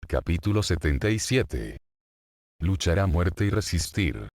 Capítulo 77. Luchar a muerte y resistir.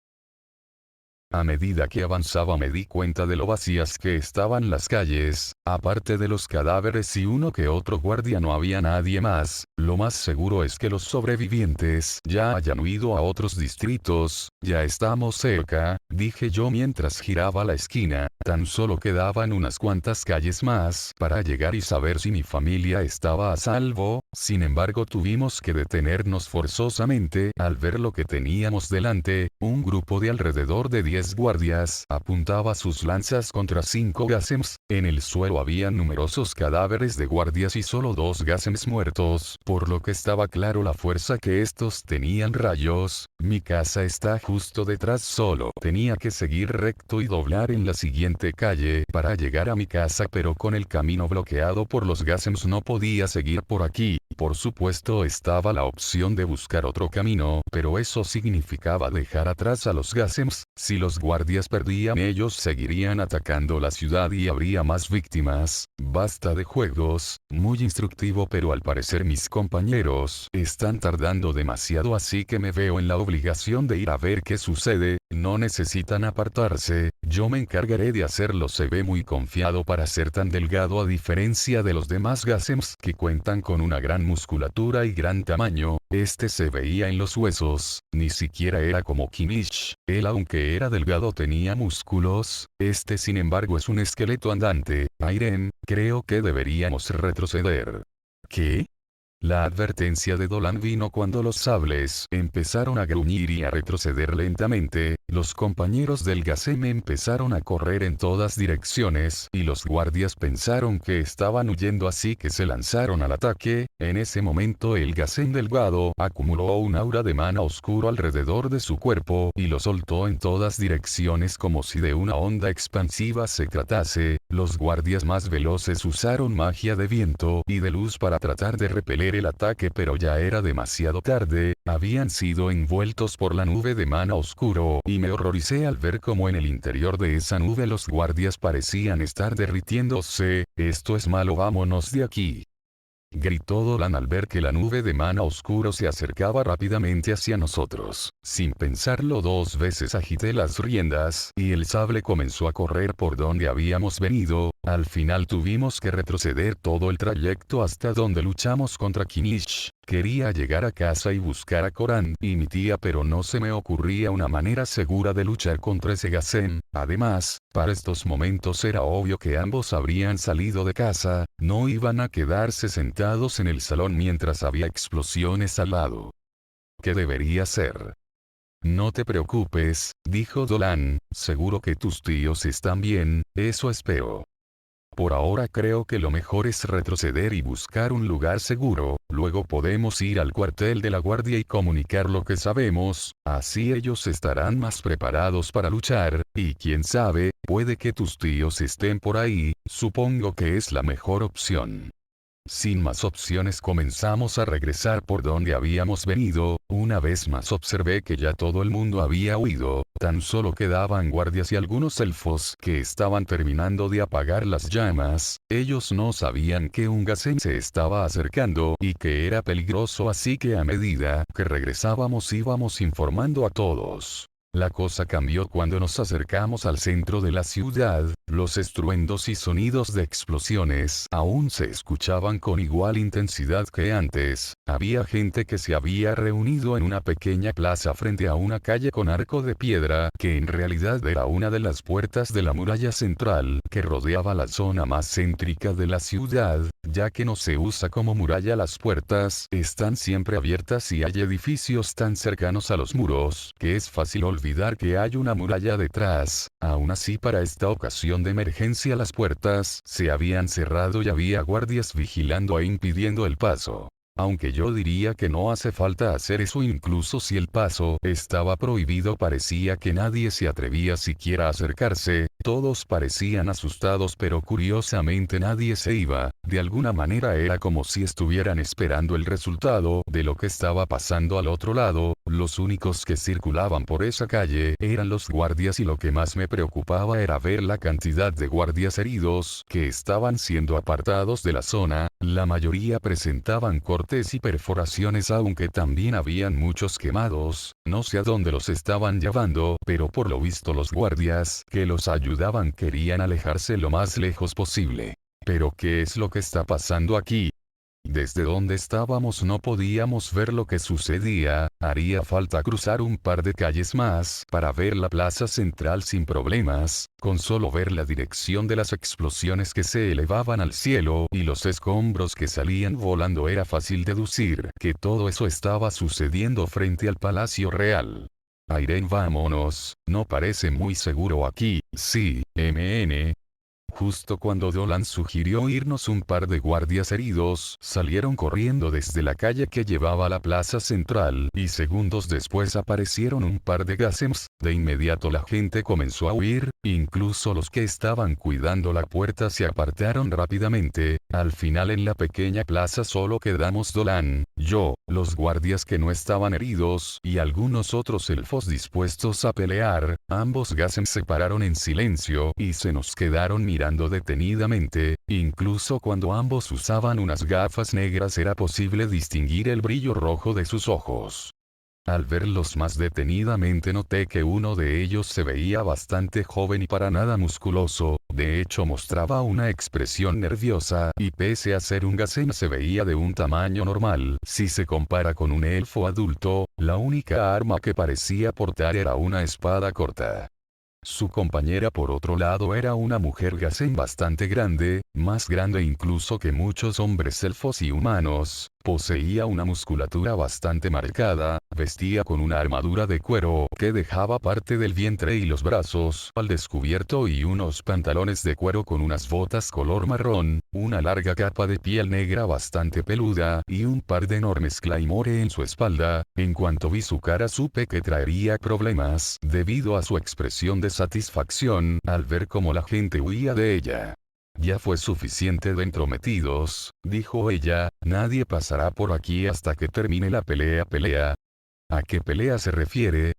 A medida que avanzaba me di cuenta de lo vacías que estaban las calles, aparte de los cadáveres y uno que otro guardia no había nadie más. Lo más seguro es que los sobrevivientes ya hayan huido a otros distritos. Ya estamos cerca, dije yo mientras giraba la esquina. Tan solo quedaban unas cuantas calles más para llegar y saber si mi familia estaba a salvo. Sin embargo, tuvimos que detenernos forzosamente al ver lo que teníamos delante. Un grupo de alrededor de 10 guardias apuntaba sus lanzas contra 5 Gasems. En el suelo había numerosos cadáveres de guardias y solo 2 Gasems muertos, por lo que estaba claro la fuerza que estos tenían. Rayos, mi casa está justo detrás. Solo tenía que seguir recto y doblar en la siguiente calle para llegar a mi casa, pero con el camino bloqueado por los Gasems no podía seguir por aquí. Por supuesto estaba la opción de buscar otro camino, pero eso significaba dejar atrás a los Gasems. Si los guardias perdían, ellos seguirían atacando la ciudad y habría más víctimas. Basta de juegos, muy instructivo, pero al parecer mis compañeros están tardando demasiado, así que me veo en la obligación de ir a ver qué sucede. No necesitan apartarse, yo me encargaré de hacerlo. Se ve muy confiado para ser tan delgado, a diferencia de los demás Gasems que cuentan con una gran musculatura y gran tamaño. Este se veía en los huesos, ni siquiera era como Kimich. Él, aunque era delgado, tenía músculos. Este sin embargo es un esqueleto andante. Airen, creo que deberíamos retroceder. ¿Qué? La advertencia de Dolan vino cuando los sables empezaron a gruñir y a retroceder lentamente. Los compañeros del Gasem empezaron a correr en todas direcciones y los guardias pensaron que estaban huyendo, así que se lanzaron al ataque. En ese momento el Gasem delgado acumuló un aura de mana oscuro alrededor de su cuerpo y lo soltó en todas direcciones como si de una onda expansiva se tratase. Los guardias más veloces usaron magia de viento y de luz para tratar de repeler el ataque, pero ya era demasiado tarde. Habían sido envueltos por la nube de mana oscuro y me horroricé al ver cómo en el interior de esa nube los guardias parecían estar derritiéndose. Esto es malo, vámonos de aquí, gritó Dolan al ver que la nube de mana oscuro se acercaba rápidamente hacia nosotros. Sin pensarlo dos veces agité las riendas y el sable comenzó a correr por donde habíamos venido. Al final tuvimos que retroceder todo el trayecto hasta donde luchamos contra Kimich. Quería llegar a casa y buscar a Koran y mi tía, pero no se me ocurría una manera segura de luchar contra ese Gasem. Además, para estos momentos era obvio que ambos habrían salido de casa, no iban a quedarse sentados en el salón mientras había explosiones al lado. ¿Qué debería hacer? No te preocupes, dijo Dolan, seguro que tus tíos están bien, eso espero. Por ahora creo que lo mejor es retroceder y buscar un lugar seguro. Luego podemos ir al cuartel de la guardia y comunicar lo que sabemos, así ellos estarán más preparados para luchar, y quién sabe, puede que tus tíos estén por ahí. Supongo que es la mejor opción. Sin más opciones comenzamos a regresar por donde habíamos venido. Una vez más observé que ya todo el mundo había huido, tan solo quedaban guardias y algunos elfos que estaban terminando de apagar las llamas. Ellos no sabían que un Gasem se estaba acercando y que era peligroso, así que a medida que regresábamos íbamos informando a todos. La cosa cambió cuando nos acercamos al centro de la ciudad. Los estruendos y sonidos de explosiones aún se escuchaban con igual intensidad que antes. Había gente que se había reunido en una pequeña plaza frente a una calle con arco de piedra, que en realidad era una de las puertas de la muralla central que rodeaba la zona más céntrica de la ciudad. Ya que no se usa como muralla, las puertas están siempre abiertas y hay edificios tan cercanos a los muros que es fácil olvidar que hay una muralla detrás. Aún así, para esta ocasión de emergencia las puertas se habían cerrado y había guardias vigilando e impidiendo el paso. Aunque yo diría que no hace falta hacer eso, incluso si el paso estaba prohibido, parecía que nadie se atrevía siquiera a acercarse. Todos parecían asustados, pero curiosamente nadie se iba. De alguna manera era como si estuvieran esperando el resultado de lo que estaba pasando al otro lado. Los únicos que circulaban por esa calle eran los guardias y lo que más me preocupaba era ver la cantidad de guardias heridos que estaban siendo apartados de la zona. La mayoría presentaban cortes y perforaciones, aunque también habían muchos quemados. No sé a dónde los estaban llevando, pero por lo visto los guardias que los ayudaban querían alejarse lo más lejos posible. ¿Pero qué es lo que está pasando aquí? Desde donde estábamos no podíamos ver lo que sucedía. Haría falta cruzar un par de calles más para ver la plaza central sin problemas. Con solo ver la dirección de las explosiones que se elevaban al cielo y los escombros que salían volando era fácil deducir que todo eso estaba sucediendo frente al Palacio Real. Irene, vámonos, no parece muy seguro aquí. Sí, MN. Justo cuando Dolan sugirió irnos, un par de guardias heridos salieron corriendo desde la calle que llevaba a la plaza central y segundos después aparecieron un par de Gasems. De inmediato la gente comenzó a huir, incluso los que estaban cuidando la puerta se apartaron rápidamente. Al final en la pequeña plaza solo quedamos Dolan, yo, los guardias que no estaban heridos y algunos otros elfos dispuestos a pelear. Ambos Gasems se pararon en silencio y se nos quedaron mirando detenidamente. Incluso cuando ambos usaban unas gafas negras era posible distinguir el brillo rojo de sus ojos. Al verlos más detenidamente noté que uno de ellos se veía bastante joven y para nada musculoso. De hecho mostraba una expresión nerviosa y pese a ser un Gasem se veía de un tamaño normal. Si se compara con un elfo adulto, la única arma que parecía portar era una espada corta. Su compañera por otro lado era una mujer Gasem bastante grande, más grande incluso que muchos hombres elfos y humanos. Poseía una musculatura bastante marcada, vestía con una armadura de cuero que dejaba parte del vientre y los brazos al descubierto y unos pantalones de cuero con unas botas color marrón, una larga capa de piel negra bastante peluda y un par de enormes claymore en su espalda. En cuanto vi su cara supe que traería problemas debido a su expresión de satisfacción al ver cómo la gente huía de ella. Ya fue suficiente de entrometidos, dijo ella, nadie pasará por aquí hasta que termine la pelea. ¿A qué pelea se refiere?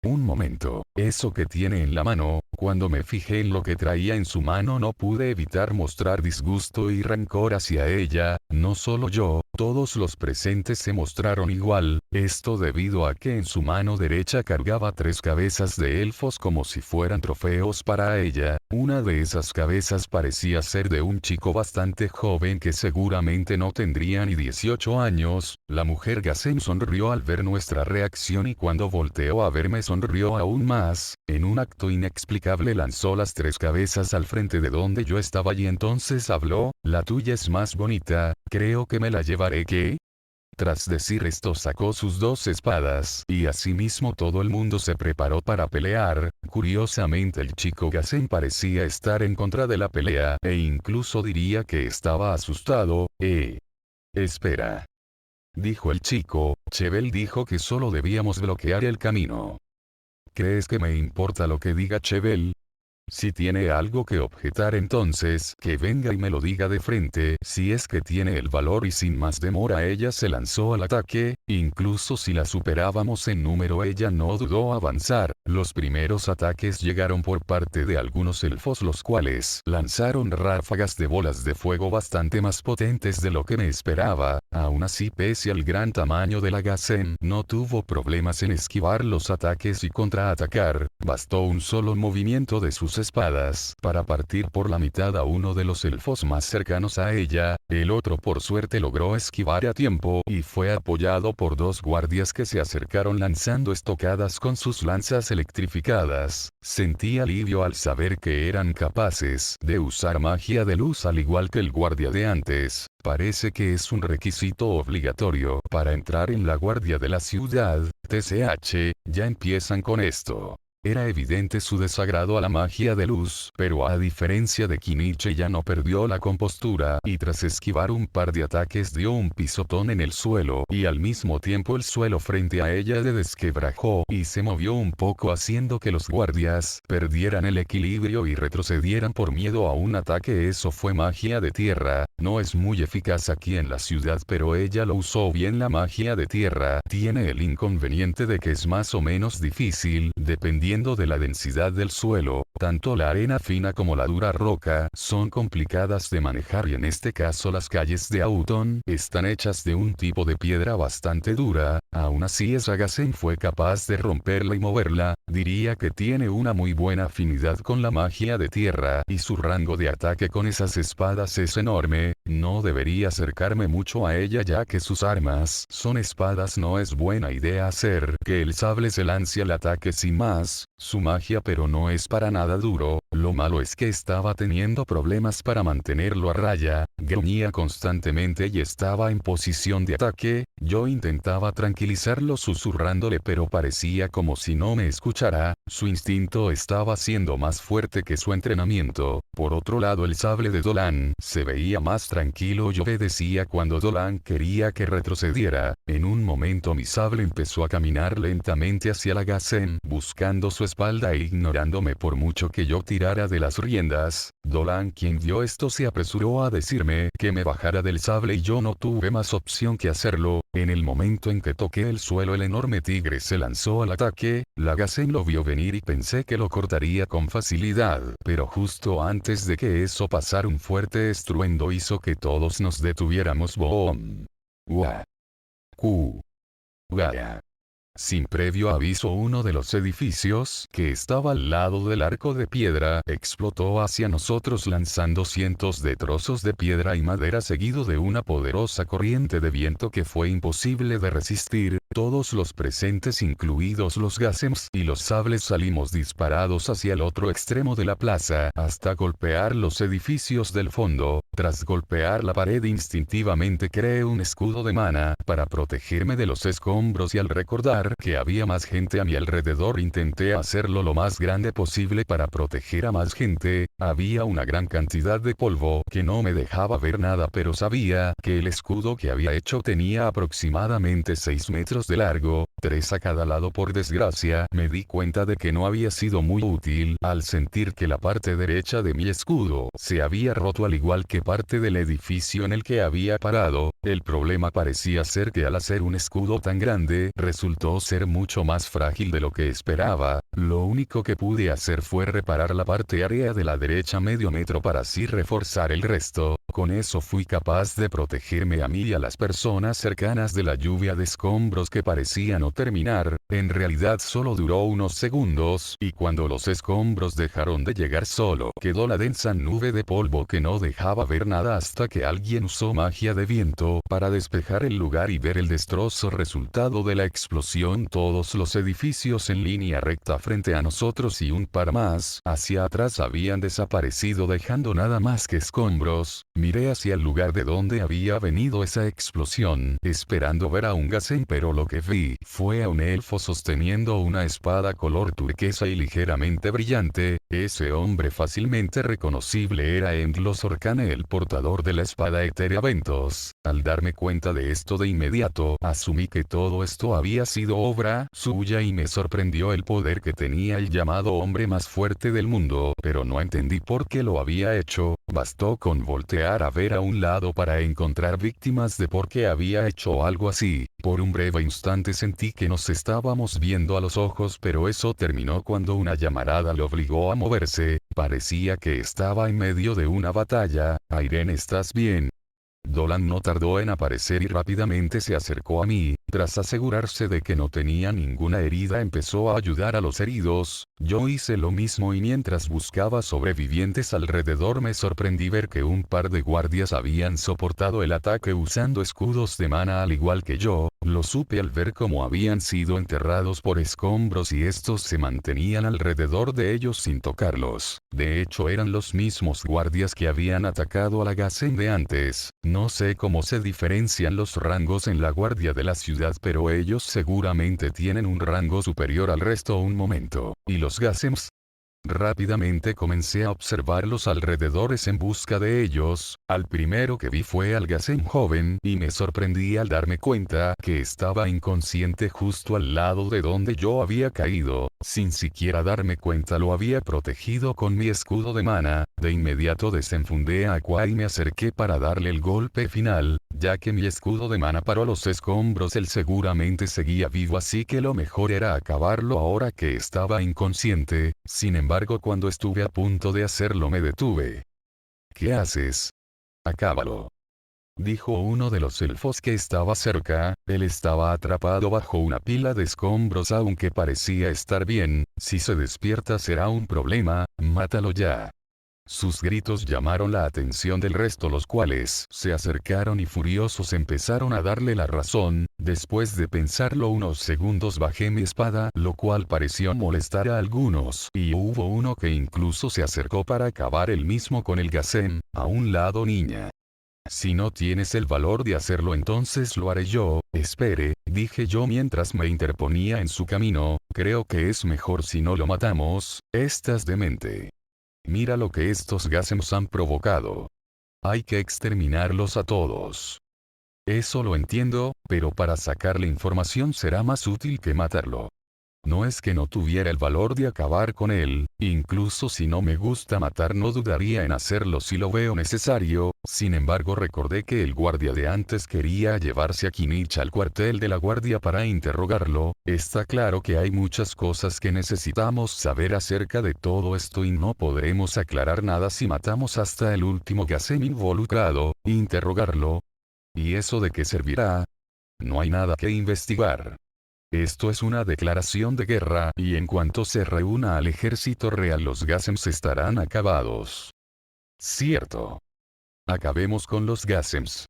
Un momento, eso que tiene en la mano. Cuando me fijé en lo que traía en su mano no pude evitar mostrar disgusto y rencor hacia ella. No solo yo, todos los presentes se mostraron igual, esto debido a que en su mano derecha cargaba 3 cabezas de elfos como si fueran trofeos para ella. Una de esas cabezas parecía ser de un chico bastante joven que seguramente no tendría ni 18 años. La mujer Gasem sonrió al ver nuestra reacción y cuando volteó a verme sonrió aún más. En un acto inexplicable lanzó las 3 cabezas al frente de donde yo estaba y entonces habló, la tuya es más bonita, creo que me la llevaré. ¿Qué? Tras decir esto sacó sus 2 espadas y asimismo todo el mundo se preparó para pelear. Curiosamente el chico Gasem parecía estar en contra de la pelea e incluso diría que estaba asustado. Espera, dijo el chico. Chevel dijo que solo debíamos bloquear el camino. ¿Crees que me importa lo que diga Chevel? Si tiene algo que objetar entonces, que venga y me lo diga de frente, si es que tiene el valor. Y sin más demora ella se lanzó al ataque, incluso si la superábamos en número ella no dudó avanzar. Los primeros ataques llegaron por parte de algunos elfos los cuales lanzaron ráfagas de bolas de fuego bastante más potentes de lo que me esperaba. Aún así pese al gran tamaño de la Gasem no tuvo problemas en esquivar los ataques y contraatacar, bastó un solo movimiento de sus espadas para partir por la mitad a uno de los elfos más cercanos a ella. El otro por suerte logró esquivar a tiempo y fue apoyado por 2 guardias que se acercaron lanzando estocadas con sus lanzas electrificadas. Sentí alivio al saber que eran capaces de usar magia de luz al igual que el guardia de antes. Parece que es un requisito obligatorio para entrar en la guardia de la ciudad. TCH, ya empiezan con esto. Era evidente su desagrado a la magia de luz, pero a diferencia de Kinichi ya no perdió la compostura y tras esquivar un par de ataques dio un pisotón en el suelo y al mismo tiempo el suelo frente a ella le desquebrajó y se movió un poco haciendo que los guardias perdieran el equilibrio y retrocedieran por miedo a un ataque. Eso fue magia de tierra, no es muy eficaz aquí en la ciudad pero ella lo usó bien. La magia de tierra tiene el inconveniente de que es más o menos difícil dependiendo de la densidad del suelo, tanto la arena fina como la dura roca son complicadas de manejar y en este caso las calles de Auton están hechas de un tipo de piedra bastante dura, aún así esa Gasen fue capaz de romperla y moverla, diría que tiene una muy buena afinidad con la magia de tierra y su rango de ataque con esas espadas es enorme, no debería acercarme mucho a ella ya que sus armas son espadas. No es buena idea hacer que el sable se lance al ataque sin más, su magia pero no es para nada duro, lo malo es que estaba teniendo problemas para mantenerlo a raya, gruñía constantemente y estaba en posición de ataque, yo intentaba tranquilizarlo susurrándole pero parecía como si no me escuchara, su instinto estaba siendo más fuerte que su entrenamiento. Por otro lado el sable de Dolan se veía más tranquilo y obedecía cuando Dolan quería que retrocediera, en un momento mi sable empezó a caminar lentamente hacia la Gasen buscando su espalda e ignorándome por mucho que yo tirara de las riendas. Dolan, quien vio esto, se apresuró a decirme que me bajara del sable y yo no tuve más opción que hacerlo. En el momento en que toqué el suelo el enorme tigre se lanzó al ataque, la Gasen lo vio venir y pensé que lo cortaría con facilidad, pero justo antes de que eso pasara un fuerte estruendo hizo que todos nos detuviéramos. Boom. Wa. Ku. Gaya. Sin previo aviso uno de los edificios que estaba al lado del arco de piedra explotó hacia nosotros lanzando cientos de trozos de piedra y madera seguido de una poderosa corriente de viento que fue imposible de resistir. Todos los presentes incluidos los Gasems y los sables salimos disparados hacia el otro extremo de la plaza hasta golpear los edificios del fondo. Tras golpear la pared instintivamente creé un escudo de mana para protegerme de los escombros y al recordar que había más gente a mi alrededor intenté hacerlo lo más grande posible para proteger a más gente. Había una gran cantidad de polvo que no me dejaba ver nada pero sabía que el escudo que había hecho tenía aproximadamente 6 metros de largo, 3 a cada lado. Por desgracia me di cuenta de que no había sido muy útil al sentir que la parte derecha de mi escudo se había roto al igual que parte del edificio en el que había parado. El problema parecía ser que al hacer un escudo tan grande resultó ser mucho más frágil de lo que esperaba. Lo único que pude hacer fue reparar la parte área de la derecha medio metro para así reforzar el resto. Con eso fui capaz de protegerme a mí y a las personas cercanas de la lluvia de escombros que parecía no terminar. En realidad solo duró unos segundos y cuando los escombros dejaron de llegar solo quedó la densa nube de polvo que no dejaba ver nada hasta que alguien usó magia de viento para despejar el lugar y ver el destrozo resultado de la explosión. Todos los edificios en línea recta frente a nosotros y un par más hacia atrás habían desaparecido dejando nada más que escombros. Miré hacia el lugar de donde había venido esa explosión, esperando ver a un Gasen pero lo que vi fue a un elfo sosteniendo una espada color turquesa y ligeramente brillante. Ese hombre fácilmente reconocible era Endlos Orcane, el portador de la espada Eterea Ventos. Al darme cuenta de esto de inmediato, asumí que todo esto había sido obra suya y me sorprendió el poder que tenía el llamado hombre más fuerte del mundo, pero no entendí por qué lo había hecho. Bastó con voltear a ver a un lado para encontrar víctimas de por qué había hecho algo así. Por un breve instante sentí que nos estábamos viendo a los ojos pero eso terminó cuando una llamarada lo obligó a moverse. Parecía que estaba en medio de una batalla. Airen, ¿estás bien? Dolan no tardó en aparecer y rápidamente se acercó a mí. Tras asegurarse de que no tenía ninguna herida empezó a ayudar a los heridos. Yo hice lo mismo y mientras buscaba sobrevivientes alrededor me sorprendí ver que un par de guardias habían soportado el ataque usando escudos de mana al igual que yo. lo supe al ver cómo habían sido enterrados por escombros y estos se mantenían alrededor de ellos sin tocarlos. De hecho eran los mismos guardias que habían atacado a la Gacem de antes. No sé cómo se diferencian los rangos en la guardia de la ciudad, pero ellos seguramente tienen un rango superior al resto. Un momento. ¿Y los Gacems? Rápidamente comencé a observar los alrededores en busca de ellos. Al primero que vi fue al Gacem joven y me sorprendí al darme cuenta que estaba inconsciente justo al lado de donde yo había caído. Sin siquiera darme cuenta lo había protegido con mi escudo de mana. De inmediato desenfundé a Aqua y me acerqué para darle el golpe final, ya que mi escudo de mana paró los escombros. Él seguramente seguía vivo, así que lo mejor era acabarlo ahora que estaba inconsciente. Sin embargo, cuando estuve a punto de hacerlo me detuve. ¿Qué haces? Acábalo, dijo uno de los elfos que estaba cerca. Él estaba atrapado bajo una pila de escombros, aunque parecía estar bien. Si se despierta será un problema, mátalo ya. Sus gritos llamaron la atención del resto, los cuales se acercaron y furiosos empezaron a darle la razón. Después de pensarlo unos segundos bajé mi espada, lo cual pareció molestar a algunos, y hubo uno que incluso se acercó para acabar él mismo con el Gacem. A un lado, niña. Si no tienes el valor de hacerlo, entonces lo haré yo. Espere, dije yo mientras me interponía en su camino. Creo que es mejor si no lo matamos. Estás demente. Mira lo que estos Gacems han provocado. Hay que exterminarlos a todos. Eso lo entiendo, pero para sacar la información será más útil que matarlo. No es que no tuviera el valor de acabar con él, incluso si no me gusta matar no dudaría en hacerlo si lo veo necesario. Sin embargo, recordé que el guardia de antes quería llevarse a Kinich al cuartel de la guardia para interrogarlo. Está claro que hay muchas cosas que necesitamos saber acerca de todo esto y no podremos aclarar nada si matamos hasta el último Gacem involucrado. Interrogarlo. ¿Y eso de qué servirá? No hay nada que investigar. Esto es una declaración de guerra, y en cuanto se reúna al ejército real los Gacems estarán acabados. Cierto. Acabemos con los Gacems.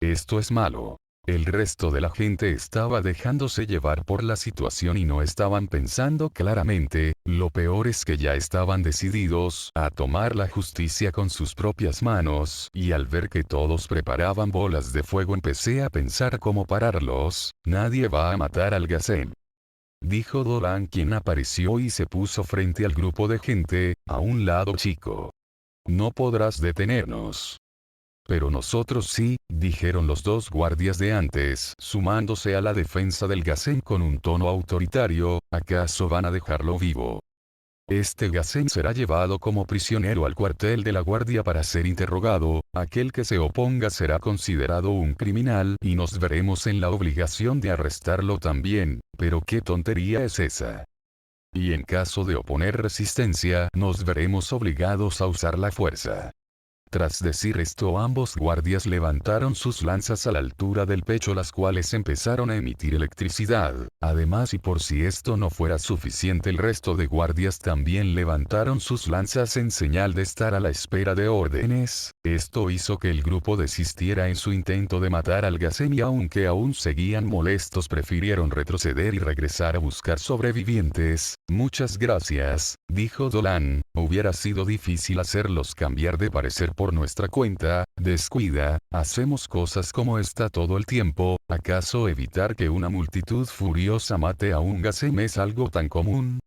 Esto es malo. El resto de la gente estaba dejándose llevar por la situación y no estaban pensando claramente. Lo peor es que ya estaban decididos a tomar la justicia con sus propias manos, y al ver que todos preparaban bolas de fuego empecé a pensar cómo pararlos. Nadie va a matar al Gacem, dijo Dolan, quien apareció y se puso frente al grupo de gente, a un lado chico. No podrás detenernos. Pero nosotros sí, dijeron los dos guardias de antes, sumándose a la defensa del Gacem con un tono autoritario. ¿Acaso van a dejarlo vivo? Este Gacem será llevado como prisionero al cuartel de la guardia para ser interrogado. Aquel que se oponga será considerado un criminal y nos veremos en la obligación de arrestarlo también. Pero ¿qué tontería es esa? Y en caso de oponer resistencia, nos veremos obligados a usar la fuerza. Tras decir esto, ambos guardias levantaron sus lanzas a la altura del pecho, las cuales empezaron a emitir electricidad. Además, y por si esto no fuera suficiente, el resto de guardias también levantaron sus lanzas en señal de estar a la espera de órdenes. Esto hizo que el grupo desistiera en su intento de matar al Gacem y aunque aún seguían molestos prefirieron retroceder y regresar a buscar sobrevivientes. Muchas gracias, dijo Dolan. Hubiera sido difícil hacerlos cambiar de parecer por nuestra cuenta. Descuida, hacemos cosas como esta todo el tiempo. ¿Acaso evitar que una multitud furiosa mate a un Gacem es algo tan común?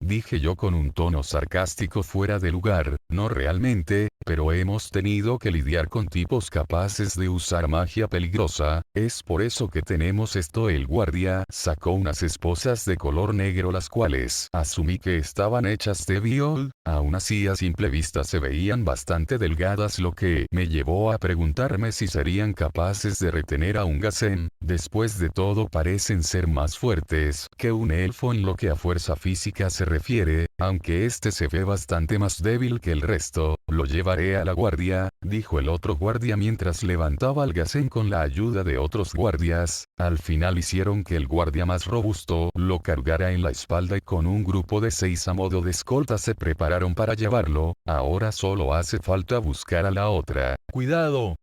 Dije yo con un tono sarcástico fuera de lugar. No realmente, pero hemos tenido que lidiar con tipos capaces de usar magia peligrosa. Es por eso que tenemos esto. El guardia sacó unas esposas de color negro, las cuales asumí que estaban hechas de biol. Aún así, a simple vista se veían bastante delgadas, lo que me llevó a preguntarme si serían capaces de retener a un Gacem. Después de todo, parecen ser más fuertes que un elfo en lo que a fuerza física se refiere, aunque este se ve bastante más débil que el resto. Lo llevaré a la guardia, dijo el otro guardia mientras levantaba al Gacem con la ayuda de otros guardias. Al final hicieron que el guardia más robusto lo cargara en la espalda y con un grupo de 6 a modo de escolta se prepararon para llevarlo. Ahora solo hace falta buscar a la otra. ¡Cuidado!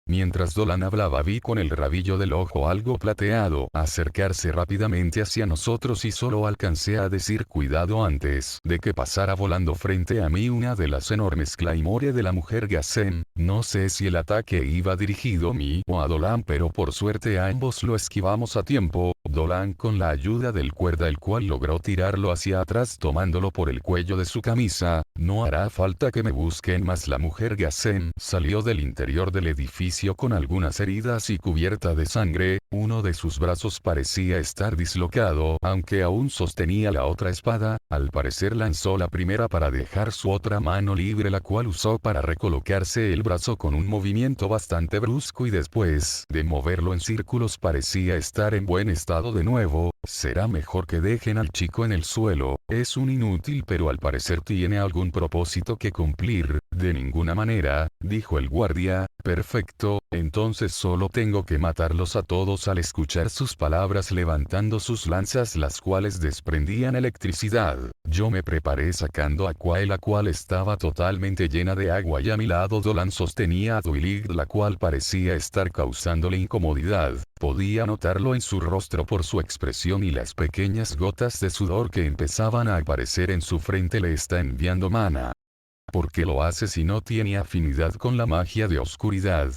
Mientras Dolan hablaba vi con el rabillo del ojo algo plateado acercarse rápidamente hacia nosotros y solo alcancé a decir cuidado antes de que pasara volando frente a mí una de las enormes claymore de la mujer Gassen. No sé si el ataque iba dirigido a mí o a Dolan, pero por suerte a ambos lo esquivamos a tiempo. Dolan con la ayuda del cuerda, el cual logró tirarlo hacia atrás tomándolo por el cuello de su camisa. No hará falta que me busquen más. La mujer Gassen salió del interior del edificio con algunas heridas y cubierta de sangre. Uno de sus brazos parecía estar dislocado, aunque aún sostenía la otra espada. Al parecer lanzó la primera para dejar su otra mano libre, la cual usó para recolocarse el brazo con un movimiento bastante brusco y después de moverlo en círculos parecía estar en buen estado de nuevo. Será mejor que dejen al chico en el suelo. Es un inútil, pero al parecer tiene algún propósito que cumplir. De ninguna manera, dijo el guardia. Perfecto, entonces solo tengo que matarlos a todos. Al escuchar sus palabras levantando sus lanzas, las cuales desprendían electricidad, yo me preparé sacando a Quail, la cual estaba totalmente llena de agua, y a mi lado Dolan sostenía a Duilig, la cual parecía estar causándole incomodidad. Podía notarlo en su rostro por su expresión y las pequeñas gotas de sudor que empezaban a aparecer en su frente. Le está enviando mana. ¿Por qué lo hace si no tiene afinidad con la magia de oscuridad?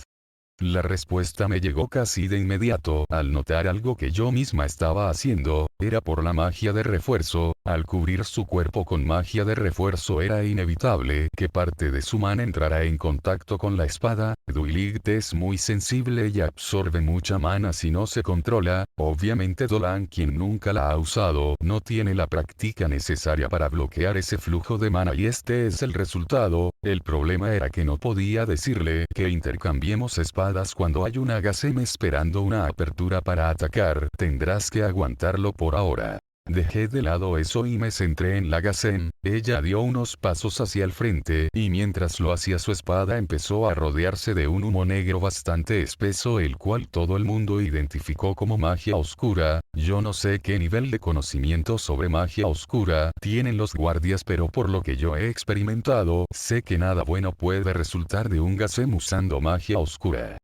La respuesta me llegó casi de inmediato al notar algo que yo misma estaba haciendo. Era por la magia de refuerzo. Al cubrir su cuerpo con magia de refuerzo era inevitable que parte de su mana entrara en contacto con la espada. Duilig es muy sensible y absorbe mucha mana si no se controla. Obviamente Dolan, quien nunca la ha usado, no tiene la práctica necesaria para bloquear ese flujo de mana, y este es el resultado. El problema era que no podía decirle que intercambiemos espadas cuando hay una Gassen esperando una apertura para atacar. Tendrás que aguantarlo por ahora. Dejé de lado eso y me centré en la Gassen. Ella dio unos pasos hacia el frente, y mientras lo hacía su espada empezó a rodearse de un humo negro bastante espeso, el cual todo el mundo identificó como magia oscura. Yo no sé qué nivel de conocimiento sobre magia oscura tienen los guardias, pero por lo que yo he experimentado, sé que nada bueno puede resultar de un Gassen usando magia oscura.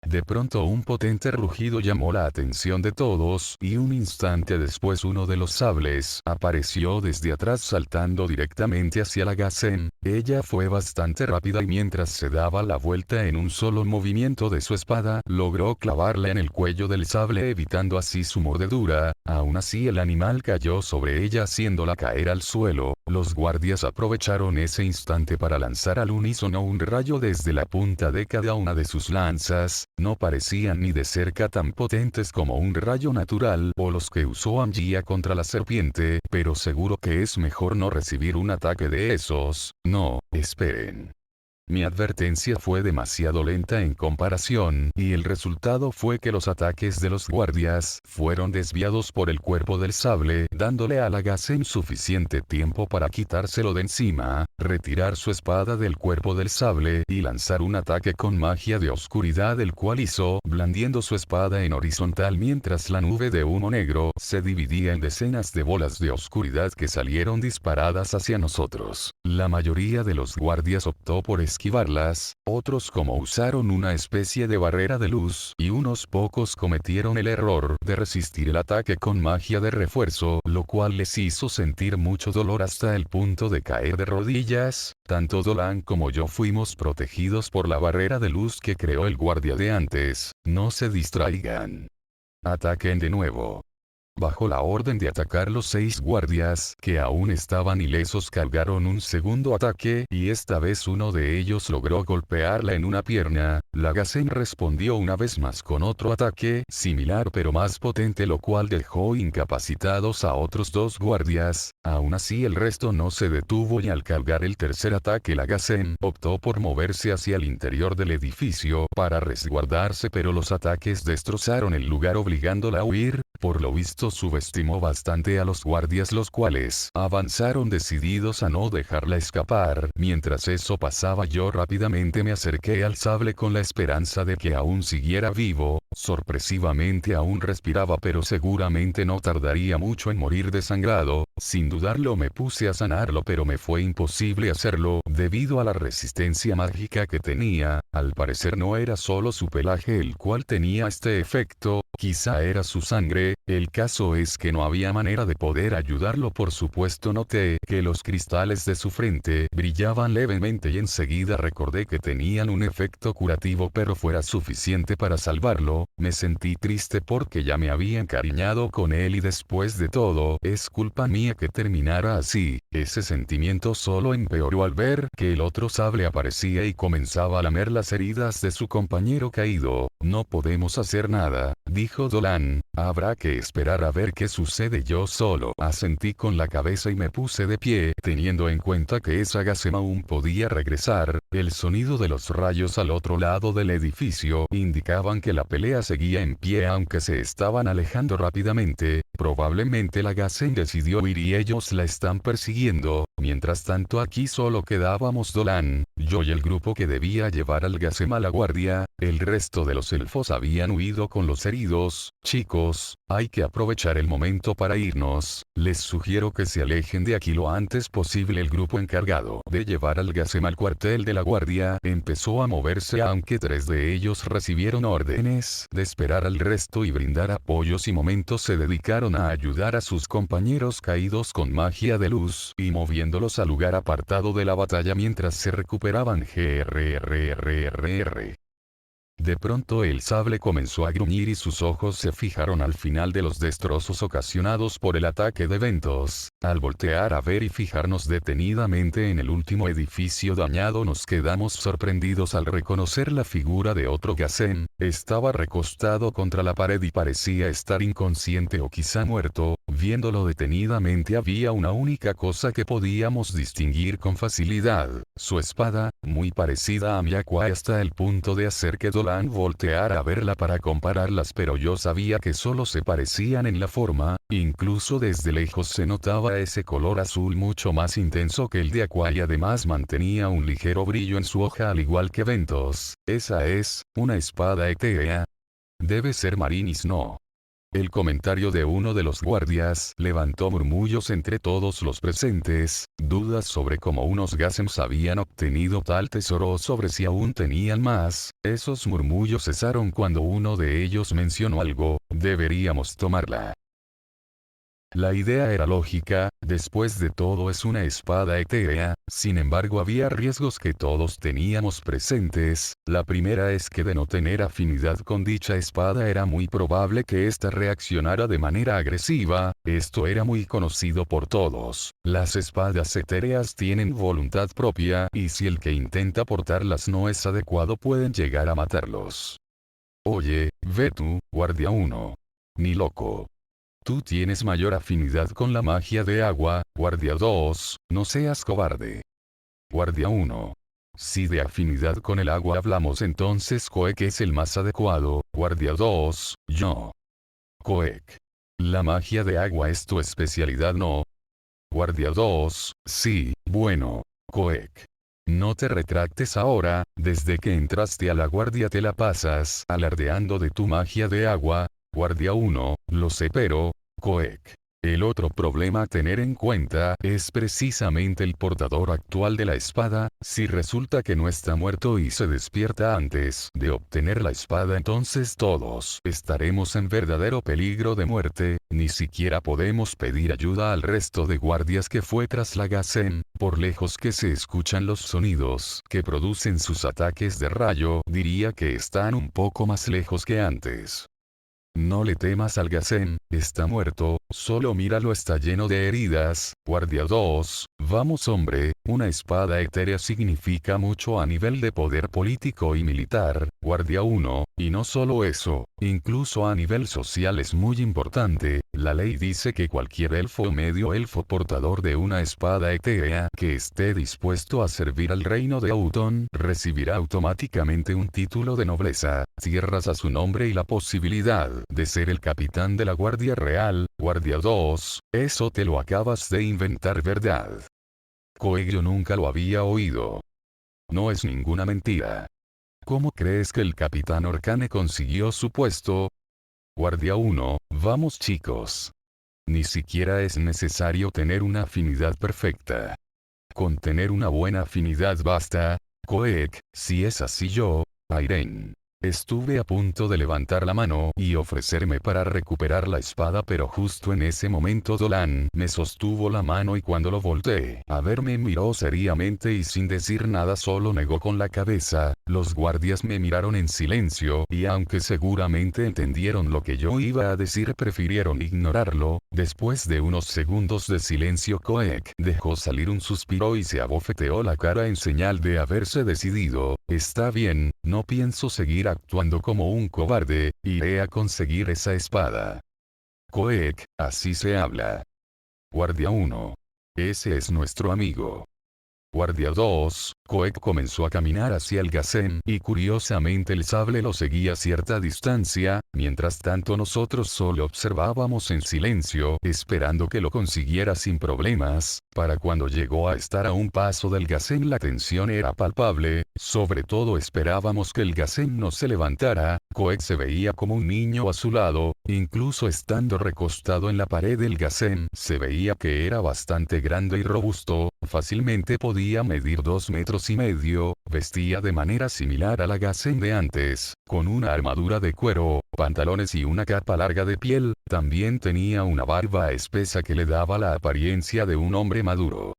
De pronto un potente rugido llamó la atención de todos, y un instante después uno de los sables apareció desde atrás saltando directamente hacia la Gassen. Ella fue bastante rápida y mientras se daba la vuelta en un solo movimiento de su espada, logró clavarla en el cuello del sable, evitando así su mordedura. Aún así el animal cayó sobre ella haciéndola caer al suelo. Los guardias aprovecharon ese instante para lanzar al unísono un rayo desde la punta de cada una de sus lanzas. No parecían ni de cerca tan potentes como un rayo natural o los que usó Angia contra la serpiente, pero seguro que es mejor no recibir un ataque de esos. No, esperen. Mi advertencia fue demasiado lenta en comparación, y el resultado fue que los ataques de los guardias fueron desviados por el cuerpo del sable, dándole a la Gassen suficiente tiempo para quitárselo de encima, retirar su espada del cuerpo del sable y lanzar un ataque con magia de oscuridad, el cual hizo, blandiendo su espada en horizontal mientras la nube de humo negro se dividía en decenas de bolas de oscuridad que salieron disparadas hacia nosotros. La mayoría de los guardias optó por esquivarlas, otros como usaron una especie de barrera de luz, y unos pocos cometieron el error de resistir el ataque con magia de refuerzo, lo cual les hizo sentir mucho dolor hasta el punto de caer de rodillas. Tanto Dolan como yo fuimos protegidos por la barrera de luz que creó el guardia de antes. No se distraigan. Ataquen de nuevo. Bajo la orden de atacar, los 6 guardias, que aún estaban ilesos, cargaron un segundo ataque, y esta vez uno de ellos logró golpearla en una pierna. La Gassen respondió una vez más con otro ataque, similar pero más potente, lo cual dejó incapacitados a otros 2 guardias. Aún así el resto no se detuvo, y al cargar el tercer ataque la Gassen optó por moverse hacia el interior del edificio para resguardarse, pero los ataques destrozaron el lugar obligándola a huir. Por lo visto subestimó bastante a los guardias, los cuales avanzaron decididos a no dejarla escapar. Mientras eso pasaba, yo rápidamente me acerqué al sable con la esperanza de que aún siguiera vivo. Sorpresivamente aún respiraba, pero seguramente no tardaría mucho en morir desangrado. Sin dudarlo me puse a sanarlo, pero me fue imposible hacerlo debido a la resistencia mágica que tenía. Al parecer no era solo su pelaje el cual tenía este efecto, quizá era su sangre. El caso es que no había manera de poder ayudarlo. Por supuesto noté que los cristales de su frente brillaban levemente y enseguida recordé que tenían un efecto curativo, pero fuera suficiente para salvarlo. Me sentí triste porque ya me había encariñado con él y después de todo, es culpa mía que terminara así. Ese sentimiento solo empeoró al ver que el otro sable aparecía y comenzaba a lamer las heridas de su compañero caído. No podemos hacer nada, dijo Dolan. Habrá que esperar a ver qué sucede. Yo solo asentí con la cabeza y me puse de pie, teniendo en cuenta que esa Gacem aún podía regresar. El sonido de los rayos al otro lado del edificio indicaban que la pelea seguía en pie, aunque se estaban alejando rápidamente. Probablemente la Gacem decidió huir y ellos la están persiguiendo. Mientras tanto aquí solo quedábamos Dolan, yo y el grupo que debía llevar al Gacem a la guardia. El resto de los elfos habían huido con los heridos. Chicos, hay que aprovechar el momento para irnos. Les sugiero que se alejen de aquí lo antes posible. El grupo encargado de llevar al Gacem al cuartel de la guardia empezó a moverse, aunque 3 de ellos recibieron órdenes de esperar al resto y brindar apoyos, y momentos se dedicaron a ayudar a sus compañeros caídos con magia de luz y moviéndolos al lugar apartado de la batalla mientras se recuperaban. De pronto el sable comenzó a gruñir y sus ojos se fijaron al final de los destrozos ocasionados por el ataque de Ventos. Al voltear a ver y fijarnos detenidamente en el último edificio dañado, nos quedamos sorprendidos al reconocer la figura de otro Gacem. Estaba recostado contra la pared y parecía estar inconsciente o quizá muerto. Viéndolo detenidamente había una única cosa que podíamos distinguir con facilidad: su espada, muy parecida a Miyakwa hasta el punto de hacer que Dolan volteara a verla para compararlas, pero yo sabía que solo se parecían en la forma. Incluso desde lejos se notaba ese color azul mucho más intenso que el de Aqua y además mantenía un ligero brillo en su hoja al igual que Ventos. Esa es una espada etérea. Debe ser Marinis, ¿no? El comentario de uno de los guardias levantó murmullos entre todos los presentes, dudas sobre cómo unos Gacems habían obtenido tal tesoro o sobre si aún tenían más. Esos murmullos cesaron cuando uno de ellos mencionó algo: deberíamos tomarla. La idea era lógica, después de todo es una espada etérea. Sin embargo había riesgos que todos teníamos presentes. La primera es que de no tener afinidad con dicha espada era muy probable que ésta reaccionara de manera agresiva. Esto era muy conocido por todos. Las espadas etéreas tienen voluntad propia, y si el que intenta portarlas no es adecuado pueden llegar a matarlos. Oye, ve tú, guardia 1. Ni loco. Tú tienes mayor afinidad con la magia de agua, guardia 2, no seas cobarde. Guardia 1. Si de afinidad con el agua hablamos, entonces Koek es el más adecuado. Guardia 2, yo. Koek. La magia de agua es tu especialidad, ¿no? Guardia 2, sí, bueno. Koek. No te retractes ahora, desde que entraste a la guardia te la pasas alardeando de tu magia de agua. Guardia 1, lo sé, pero, Koek. El otro problema a tener en cuenta es precisamente el portador actual de la espada. Si resulta que no está muerto y se despierta antes de obtener la espada, entonces todos estaremos en verdadero peligro de muerte. Ni siquiera podemos pedir ayuda al resto de guardias que fue tras la Gacem. Por lejos que se escuchan los sonidos que producen sus ataques de rayo, diría que están un poco más lejos que antes. No le temas al Gacem, está muerto, solo míralo, está lleno de heridas. Guardia 2, vamos hombre, una espada etérea significa mucho a nivel de poder político y militar. Guardia 1, y no solo eso, incluso a nivel social es muy importante. La ley dice que cualquier elfo o medio elfo portador de una espada etérea que esté dispuesto a servir al reino de Auton recibirá automáticamente un título de nobleza, tierras a su nombre y la posibilidad de ser el capitán de la Guardia Real, Guardia 2, eso te lo acabas de inventar, ¿verdad? Koek, yo nunca lo había oído. No es ninguna mentira. ¿Cómo crees que el capitán Orkane consiguió su puesto? Guardia 1, vamos chicos. Ni siquiera es necesario tener una afinidad perfecta. Con tener una buena afinidad basta. Koek, si es así yo, Airen. Estuve a punto de levantar la mano y ofrecerme para recuperar la espada, pero justo en ese momento Dolan me sostuvo la mano y cuando lo volteé a ver me miró seriamente y sin decir nada solo negó con la cabeza. Los guardias me miraron en silencio y aunque seguramente entendieron lo que yo iba a decir prefirieron ignorarlo. Después de unos segundos de silencio Koek dejó salir un suspiro y se abofeteó la cara en señal de haberse decidido. Está bien, no pienso seguir actuando como un cobarde, iré a conseguir esa espada. Koek, así se habla. Guardia 1. Ese es nuestro amigo. Guardia 2, Koek comenzó a caminar hacia el Gazen y curiosamente el sable lo seguía a cierta distancia, mientras tanto nosotros solo observábamos en silencio esperando que lo consiguiera sin problemas. Para cuando llegó a estar a un paso del Gazen la tensión era palpable, sobre todo esperábamos que el Gazen no se levantara. Koek se veía como un niño a su lado, incluso estando recostado en la pared del Gazen se veía que era bastante grande y robusto, fácilmente podía medir 2,5 metros, vestía de manera similar a la Gazen de antes, con una armadura de cuero, pantalones y una capa larga de piel, también tenía una barba espesa que le daba la apariencia de un hombre maduro.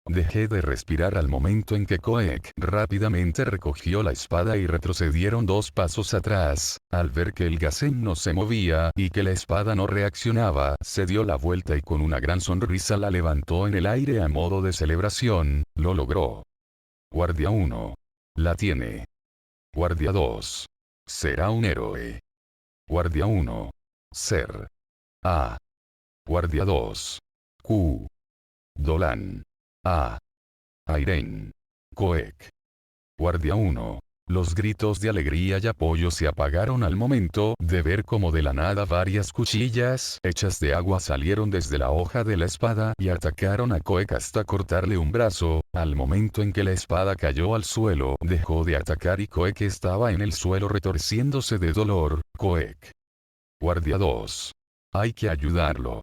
Dejé de respirar al momento en que Koek rápidamente recogió la espada y retrocedieron 2 pasos atrás. Al ver que el Gazen no se movía y que la espada no reaccionaba, se dio la vuelta y con una gran sonrisa la levantó en el aire a modo de celebración. Lo logró. Guardia 1. La tiene. Guardia 2. Será un héroe. Guardia 1. Ser. A. Guardia 2. Q. Dolan. A. Airen. Koek. Guardia 1. Los gritos de alegría y apoyo se apagaron al momento de ver como de la nada varias cuchillas hechas de agua salieron desde la hoja de la espada y atacaron a Koek hasta cortarle un brazo. Al momento en que la espada cayó al suelo, dejó de atacar y Koek estaba en el suelo retorciéndose de dolor. Koek. Guardia 2. Hay que ayudarlo.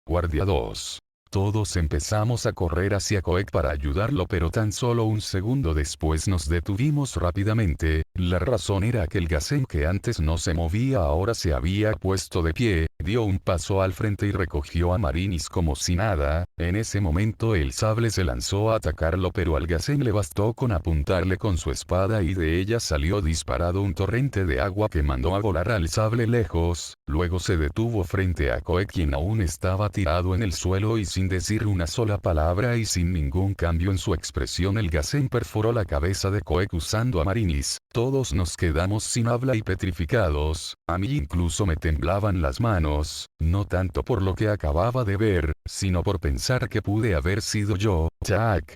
Guardia 2. Todos empezamos a correr hacia Koek para ayudarlo, pero tan solo un segundo después nos detuvimos rápidamente. La razón era que el Gazen que antes no se movía ahora se había puesto de pie, dio un paso al frente y recogió a Marinis como si nada. En ese momento el sable se lanzó a atacarlo, pero al Gazen le bastó con apuntarle con su espada y de ella salió disparado un torrente de agua que mandó a volar al sable lejos. Luego se detuvo frente a Koek, quien aún estaba tirado en el suelo y sin decir una sola palabra y sin ningún cambio en su expresión el Gazen perforó la cabeza de Koek usando a Marinis. Todos nos quedamos sin habla y petrificados. A mí incluso me temblaban las manos, no tanto por lo que acababa de ver, sino por pensar que pude haber sido yo. Jack.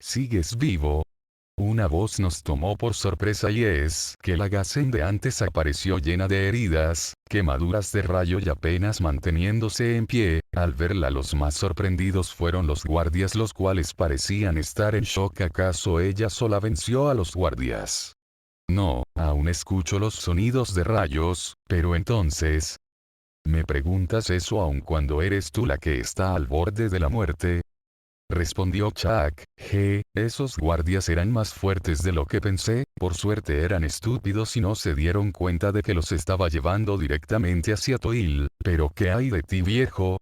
¿Sigues vivo? Una voz nos tomó por sorpresa y es que la Gazen de antes apareció llena de heridas, quemaduras de rayo y apenas manteniéndose en pie. Al verla los más sorprendidos fueron los guardias, los cuales parecían estar en shock. ¿Acaso ella sola venció a los guardias? No, aún escucho los sonidos de rayos, pero entonces... ¿Me preguntas eso aun cuando eres tú la que está al borde de la muerte? Respondió Chuck. Esos guardias eran más fuertes de lo que pensé, por suerte eran estúpidos y no se dieron cuenta de que los estaba llevando directamente hacia Toil. ¿Pero qué hay de ti, viejo?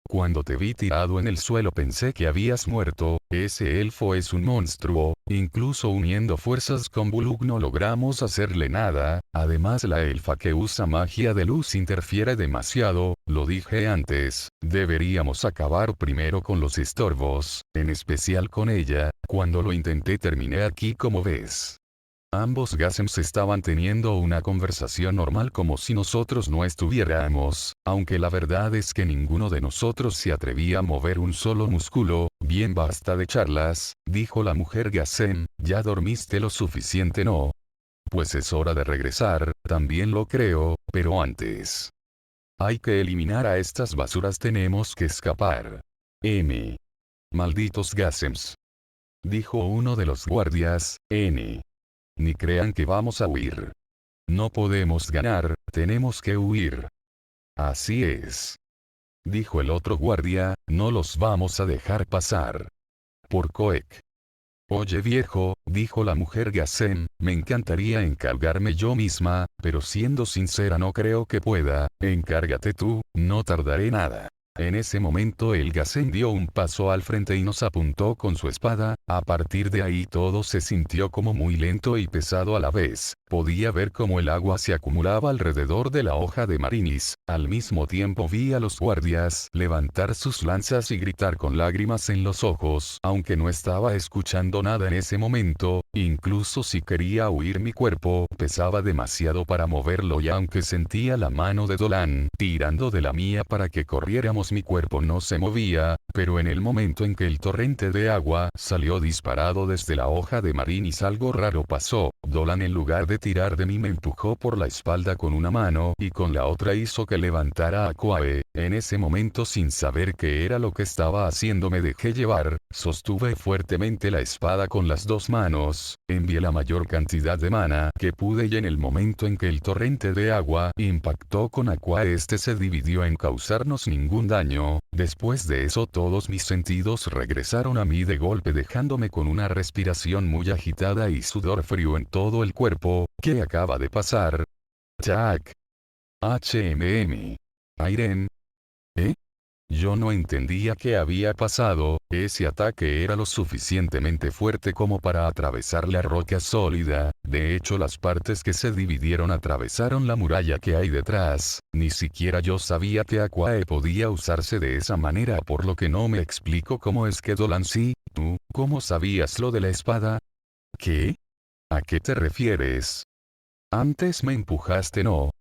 Cuando te vi tirado en el suelo pensé que habías muerto. Ese elfo es un monstruo. Incluso uniendo fuerzas con Bulug no logramos hacerle nada. Además la elfa que usa magia de luz interfiere demasiado. Lo dije antes. Deberíamos acabar primero con los estorbos, en especial con ella. Cuando lo intenté terminé aquí, como ves. Ambos Gazems estaban teniendo una conversación normal como si nosotros no estuviéramos, aunque la verdad es que ninguno de nosotros se atrevía a mover un solo músculo. Bien, basta de charlas, dijo la mujer Gazem, ya dormiste lo suficiente, ¿no? Pues es hora de regresar, también lo creo, pero antes. Hay que eliminar a estas basuras, tenemos que escapar. Malditos Gasems, dijo uno de los guardias. Ni crean que vamos a huir. No podemos ganar, tenemos que huir. Así es, dijo el otro guardia, no los vamos a dejar pasar. Por Coek. Oye viejo, dijo la mujer Gasem, me encantaría encargarme yo misma, pero siendo sincera no creo que pueda, encárgate tú, no tardaré nada. En ese momento el Gasem dio un paso al frente y nos apuntó con su espada. A partir de ahí todo se sintió como muy lento y pesado a la vez. Podía ver cómo el agua se acumulaba alrededor de la hoja de Marinis. Al mismo tiempo vi a los guardias levantar sus lanzas y gritar con lágrimas en los ojos. Aunque no estaba escuchando nada en ese momento, incluso si quería huir mi cuerpo pesaba demasiado para moverlo, y aunque sentía la mano de Dolan tirando de la mía para que corriéramos, mi cuerpo no se movía. Pero en el momento en que el torrente de agua salió disparado desde la hoja de Marinis, algo raro pasó. Dolan, en lugar de tirar de mí, me empujó por la espalda con una mano y con la otra hizo que levantara a Quae. En ese momento, sin saber qué era lo que estaba haciendo, me dejé llevar, sostuve fuertemente la espada con las dos manos, envié la mayor cantidad de mana que pude, y en el momento en que el torrente de agua impactó con Aqua, este se dividió en causarnos ningún daño. Después de eso todos mis sentidos regresaron a mí de golpe, dejándome con una respiración muy agitada y sudor frío en todo el cuerpo. ¿Qué acaba de pasar? Jack. Airen. Yo no entendía qué había pasado. Ese ataque era lo suficientemente fuerte como para atravesar la roca sólida. De hecho, las partes que se dividieron atravesaron la muralla que hay detrás. Ni siquiera yo sabía que Aquae podía usarse de esa manera, por lo que no me explico cómo es que Dolan sí. ¿Tú, cómo sabías lo de la espada? ¿Qué? ¿A qué te refieres? Antes me empujaste, ¿no?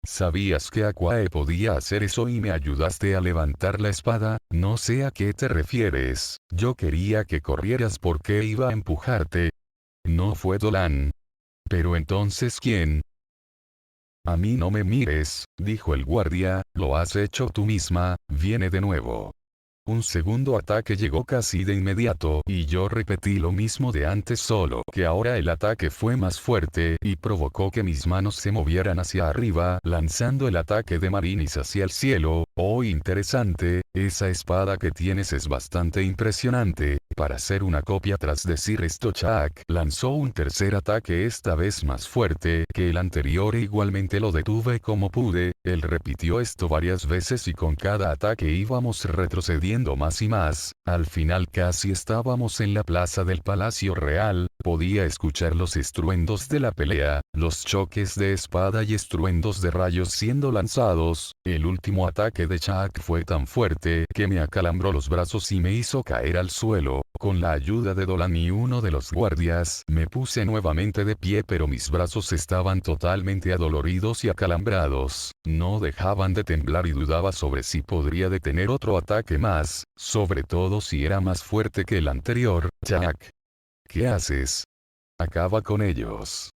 ¿Sabías que Aquae podía hacer eso y me ayudaste a levantar la espada? No sé a qué te refieres. Yo quería que corrieras porque iba a empujarte. No fue Dolan. Pero entonces, ¿quién? A mí no me mires, dijo el guardia, lo has hecho tú misma. Viene de nuevo. Un segundo ataque llegó casi de inmediato, y yo repetí lo mismo de antes, solo que ahora el ataque fue más fuerte, y provocó que mis manos se movieran hacia arriba, lanzando el ataque de Marinis hacia el cielo. Oh, interesante, esa espada que tienes es bastante impresionante. Para hacer una copia tras decir esto, Chuck lanzó un tercer ataque, esta vez más fuerte que el anterior, e igualmente lo detuve como pude. Él repitió esto varias veces y con cada ataque íbamos retrocediendo más y más. Al final casi estábamos en la plaza del Palacio Real. Podía escuchar los estruendos de la pelea, los choques de espada y estruendos de rayos siendo lanzados. El último ataque de Chuck fue tan fuerte que me acalambró los brazos y me hizo caer al suelo. Con la ayuda de Dolan y uno de los guardias, me puse nuevamente de pie, pero mis brazos estaban totalmente adoloridos y acalambrados. No dejaban de temblar y dudaba sobre si podría detener otro ataque más, sobre todo si era más fuerte que el anterior. Jack. ¿Qué haces? Acaba con ellos.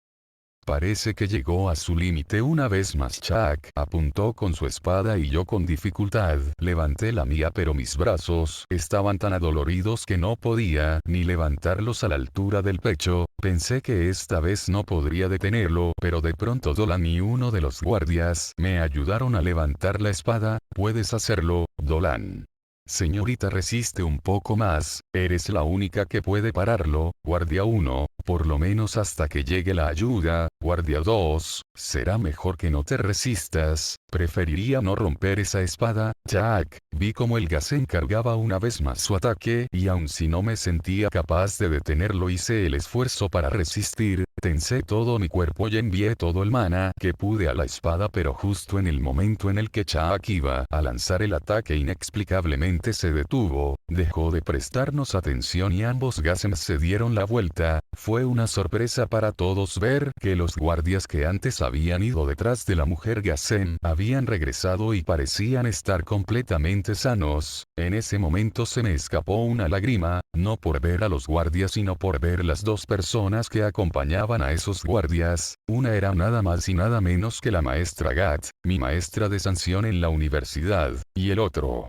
Parece que llegó a su límite una vez más. Chuck apuntó con su espada y yo con dificultad levanté la mía, pero mis brazos estaban tan adoloridos que no podía ni levantarlos a la altura del pecho. Pensé que esta vez no podría detenerlo, pero de pronto Dolan y uno de los guardias me ayudaron a levantar la espada. ¿Puedes hacerlo, Dolan? Señorita, resiste un poco más, eres la única que puede pararlo. Guardia 1, por lo menos hasta que llegue la ayuda. Guardia 2, será mejor que no te resistas, preferiría no romper esa espada. Jack, vi como el Gasen cargaba una vez más su ataque, y aun si no me sentía capaz de detenerlo, hice el esfuerzo para resistir. Tensé todo mi cuerpo y envié todo el mana que pude a la espada, pero justo en el momento en el que Chuck iba a lanzar el ataque, inexplicablemente se detuvo, dejó de prestarnos atención y ambos Gasems se dieron la vuelta. Fue una sorpresa para todos ver que los guardias que antes habían ido detrás de la mujer Gasem habían regresado y parecían estar completamente sanos. En ese momento se me escapó una lágrima, no por ver a los guardias sino por ver las dos personas que acompañaban enfrentaban a esos guardias, una era nada más y nada menos que la maestra Gat, mi maestra de sanción en la universidad, y el otro,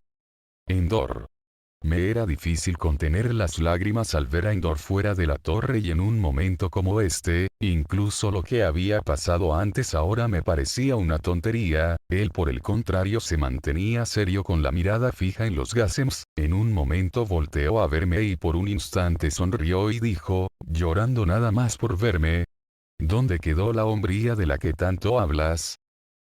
Endor. Me era difícil contener las lágrimas al ver a Endor fuera de la torre y en un momento como este, incluso lo que había pasado antes ahora me parecía una tontería, él por el contrario se mantenía serio con la mirada fija en los Gasems, en un momento volteó a verme y por un instante sonrió y dijo, llorando nada más por verme, ¿dónde quedó la hombría de la que tanto hablas?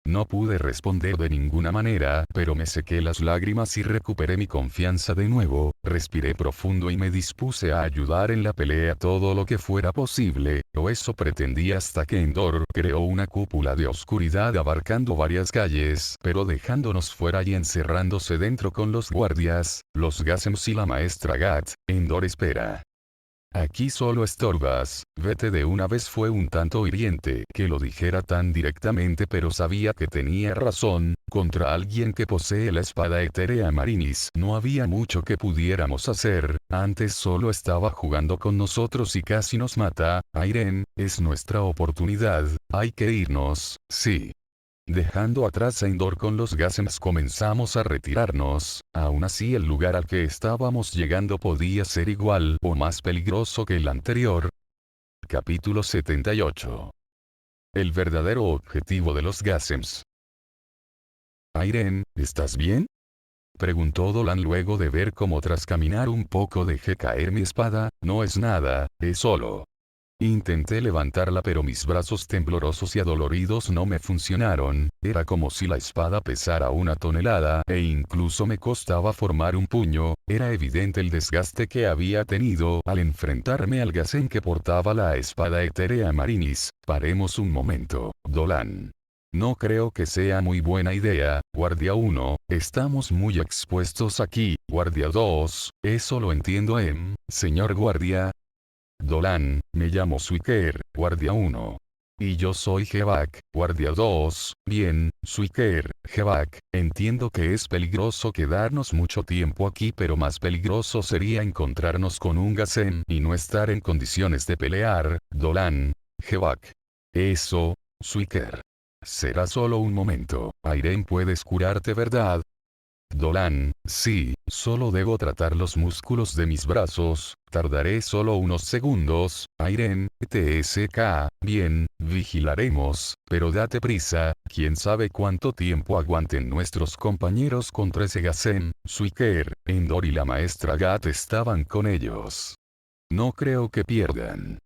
No pude responder de ninguna manera, pero me sequé las lágrimas y recuperé mi confianza de nuevo, respiré profundo y me dispuse a ayudar en la pelea todo lo que fuera posible, o eso pretendía hasta que Endor creó una cúpula de oscuridad abarcando varias calles, pero dejándonos fuera y encerrándose dentro con los guardias, los Gasems y la maestra Gat. Endor espera. Aquí solo estorbas, vete de una vez. Fue un tanto hiriente que lo dijera tan directamente, pero sabía que tenía razón, contra alguien que posee la espada etérea Marinis no había mucho que pudiéramos hacer, antes solo estaba jugando con nosotros y casi nos mata. Airen, es nuestra oportunidad, hay que irnos, sí. Dejando atrás a Endor con los Gasems comenzamos a retirarnos, aún así el lugar al que estábamos llegando podía ser igual o más peligroso que el anterior. Capítulo 78. El verdadero objetivo de los Gasems. Airen, ¿estás bien? Preguntó Dolan luego de ver cómo tras caminar un poco dejé caer mi espada. No es nada, es solo. Intenté levantarla pero mis brazos temblorosos y adoloridos no me funcionaron, era como si la espada pesara 1 tonelada e incluso me costaba formar un puño, era evidente el desgaste que había tenido al enfrentarme al Gasem que portaba la espada etérea Marinis. Paremos un momento, Dolan. No creo que sea muy buena idea, Guardia 1, estamos muy expuestos aquí, Guardia 2, eso lo entiendo señor Guardia. Dolan, me llamo Suiker, Guardia 1. Y yo soy Jevak, Guardia 2, bien, Suiker, Jevak, entiendo que es peligroso quedarnos mucho tiempo aquí pero más peligroso sería encontrarnos con un Gasem y no estar en condiciones de pelear, Dolan, Jevak. Eso, Suiker. Será solo un momento, Airen puedes curarte ¿verdad? Dolan, sí, solo debo tratar los músculos de mis brazos, tardaré solo unos segundos. Airen, TSK, bien, vigilaremos, pero date prisa, quién sabe cuánto tiempo aguanten nuestros compañeros contra ese Gasem. Suiker, Endor y la maestra Gat estaban con ellos. No creo que pierdan.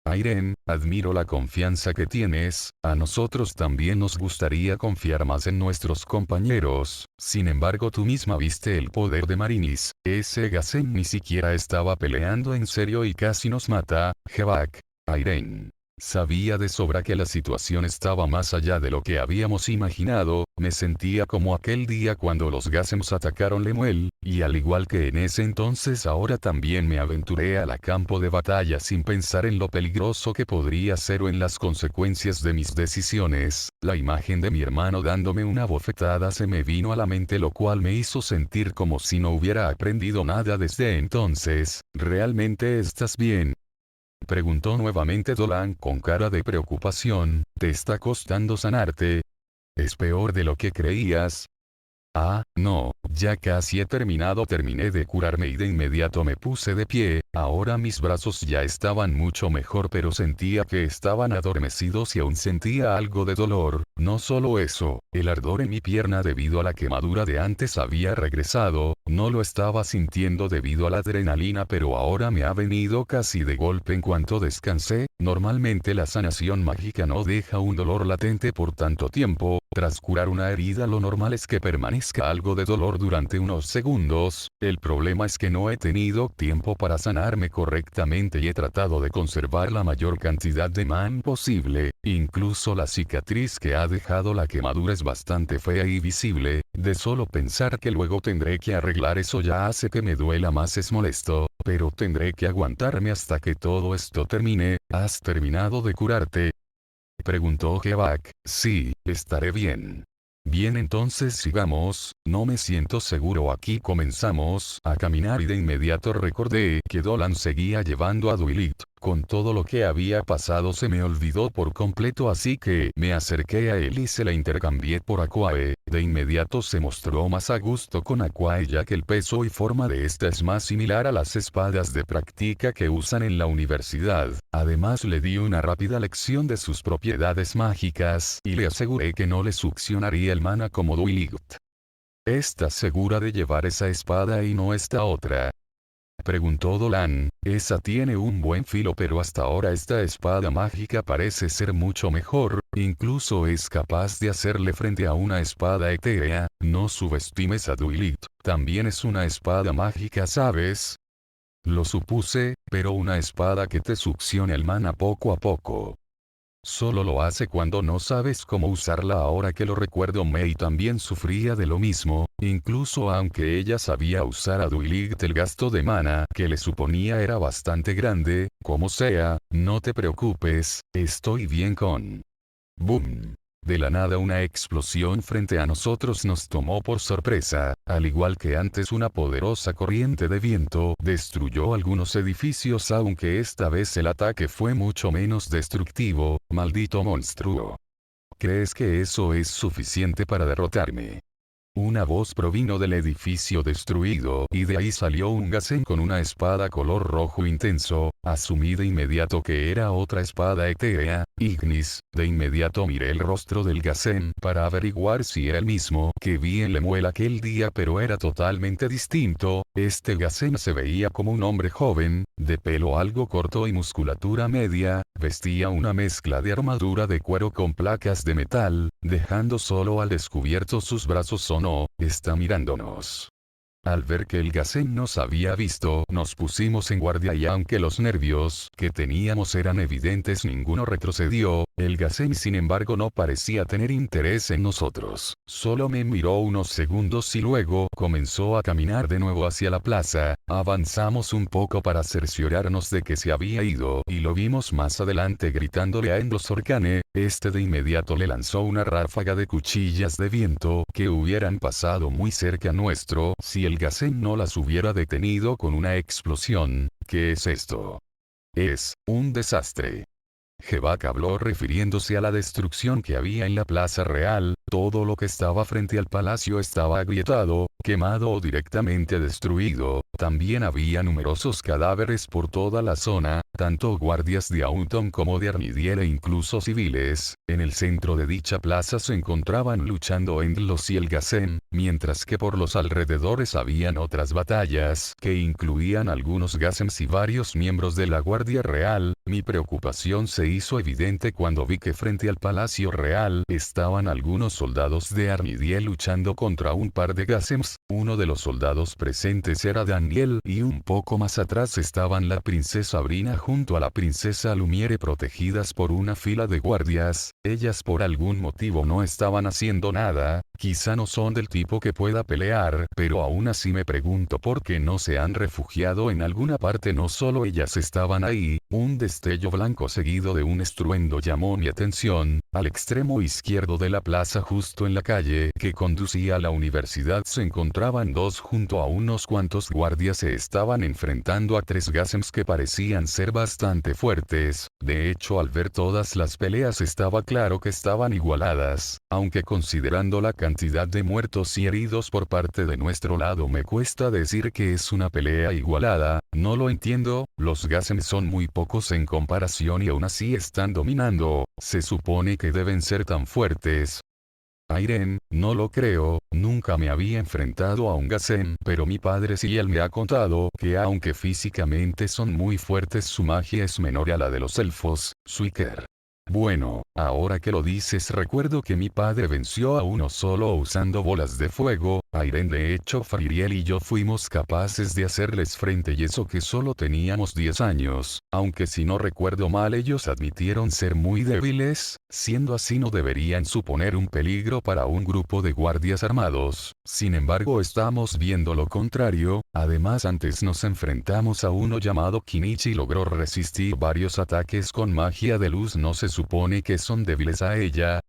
Airen, admiro la confianza que tienes, a nosotros también nos gustaría confiar más en nuestros compañeros, sin embargo tú misma viste el poder de Marinis, ese Gasem ni siquiera estaba peleando en serio y casi nos mata, Jevak. Airen. Sabía de sobra que la situación estaba más allá de lo que habíamos imaginado, me sentía como aquel día cuando los Gasems atacaron Lemuel, y al igual que en ese entonces ahora también me aventuré al campo de batalla sin pensar en lo peligroso que podría ser o en las consecuencias de mis decisiones. La imagen de mi hermano dándome una bofetada se me vino a la mente, lo cual me hizo sentir como si no hubiera aprendido nada desde entonces. ¿Realmente estás bien?, preguntó nuevamente Dolan con cara de preocupación. ¿Te está costando sanarte? ¿Es peor de lo que creías? Ah, no, ya casi he terminado. Terminé de curarme y de inmediato me puse de pie, ahora mis brazos ya estaban mucho mejor pero sentía que estaban adormecidos y aún sentía algo de dolor. No solo eso, el ardor en mi pierna debido a la quemadura de antes había regresado, no lo estaba sintiendo debido a la adrenalina pero ahora me ha venido casi de golpe en cuanto descansé. Normalmente la sanación mágica no deja un dolor latente por tanto tiempo, tras curar una herida lo normal es que permanezca algo de dolor durante unos segundos, el problema es que no he tenido tiempo para sanarme correctamente y he tratado de conservar la mayor cantidad de man posible, incluso la cicatriz que ha dejado la quemadura es bastante fea y visible, de solo pensar que luego tendré que arreglar eso ya hace que me duela más. Es molesto, pero tendré que aguantarme hasta que todo esto termine. ¿Has terminado de curarte?, preguntó Jevak. Sí, estaré bien. Bien, entonces sigamos, no me siento seguro aquí. Comenzamos a caminar y de inmediato recordé que Dolan seguía llevando a Duilit, Con todo lo que había pasado se me olvidó por completo, así que me acerqué a él y se la intercambié por Aquae. De inmediato se mostró más a gusto con Aquae, ya que el peso y forma de esta es más similar a las espadas de práctica que usan en la universidad. Además le di una rápida lección de sus propiedades mágicas y le aseguré que no le succionaría el mana como Duiligt. ¿Estás segura de llevar esa espada y no esta otra?, preguntó Dolan. Esa tiene un buen filo, pero hasta ahora esta espada mágica parece ser mucho mejor, incluso es capaz de hacerle frente a una espada etérea. No subestimes a Duiligt, también es una espada mágica, ¿sabes? Lo supuse, pero una espada que te succione el mana poco a poco. Solo lo hace cuando no sabes cómo usarla. Ahora que lo recuerdo, Mei también sufría de lo mismo, incluso aunque ella sabía usar a Duiligt, el gasto de mana que le suponía era bastante grande. Como sea, no te preocupes, estoy bien con... ¡Boom! De la nada una explosión frente a nosotros nos tomó por sorpresa. Al igual que antes, una poderosa corriente de viento destruyó algunos edificios, aunque esta vez el ataque fue mucho menos destructivo. Maldito monstruo. ¿Crees que eso es suficiente para derrotarme? Una voz provino del edificio destruido, y de ahí salió un Gasen con una espada color rojo intenso. Asumí de inmediato que era otra espada etérea, Ignis. De inmediato miré el rostro del Gasen para averiguar si era el mismo que vi en Lemuel aquel día, pero era totalmente distinto. Este Gasen se veía como un hombre joven, de pelo algo corto y musculatura media. Vestía una mezcla de armadura de cuero con placas de metal, dejando solo al descubierto sus brazos. No, está mirándonos. Al ver que el Gasen nos había visto, nos pusimos en guardia y aunque los nervios que teníamos eran evidentes, ninguno retrocedió. El Gasen, sin embargo, no parecía tener interés en nosotros. Solo me miró unos segundos y luego comenzó a caminar de nuevo hacia la plaza. Avanzamos un poco para cerciorarnos de que se había ido y lo vimos más adelante gritándole a Endlos Orcane. Este de inmediato le lanzó una ráfaga de cuchillas de viento que hubieran pasado muy cerca nuestro si el Gasen no las hubiera detenido con una explosión. ¿Qué es esto? Es un desastre. Jebak habló refiriéndose a la destrucción que había en la plaza real. Todo lo que estaba frente al palacio estaba agrietado, quemado o directamente destruido. También había numerosos cadáveres por toda la zona, tanto guardias de Autumn como de Arnidiel e incluso civiles. En el centro de dicha plaza se encontraban luchando Endlos y el Gasen, mientras que por los alrededores habían otras batallas que incluían algunos Gasens y varios miembros de la Guardia Real. Mi preocupación se hizo evidente cuando vi que frente al Palacio Real estaban algunos soldados de Arnidiel luchando contra un par de Gasens. Uno de los soldados presentes era Daniel y un poco más atrás estaban la princesa Brina junto a la princesa Lumiere, protegidas por una fila de guardias. Ellas por algún motivo no estaban haciendo nada. Quizá no son del tipo que pueda pelear, pero aún así me pregunto por qué no se han refugiado en alguna parte. No solo ellas estaban ahí. Un destello blanco seguido de un estruendo llamó mi atención. Al extremo izquierdo de la plaza, justo en la calle que conducía a la universidad, se encontraban dos junto a unos cuantos guardias. Se estaban enfrentando a tres Gasens que parecían ser bastante fuertes. De hecho, al ver todas las peleas estaba claro que estaban igualadas, aunque considerando la cantidad de muertos y heridos por parte de nuestro lado me cuesta decir que es una pelea igualada. No lo entiendo, los Gasens son muy pocos en comparación y aún así están dominando. Se supone que deben ser tan fuertes. Airen, no lo creo, nunca me había enfrentado a un Gasen, pero mi padre sí, él me ha contado que aunque físicamente son muy fuertes, su magia es menor a la de los elfos. Suiker. Bueno, ahora que lo dices, recuerdo que mi padre venció a uno solo usando bolas de fuego. Airen, de hecho Fariel y yo fuimos capaces de hacerles frente, y eso que solo teníamos 10 años, aunque si no recuerdo mal ellos admitieron ser muy débiles. Siendo así, no deberían suponer un peligro para un grupo de guardias armados. Sin embargo, estamos viendo lo contrario. Además, antes nos enfrentamos a uno llamado Kinichi y logró resistir varios ataques con magia de luz. ¿No se supone que son débiles a ella?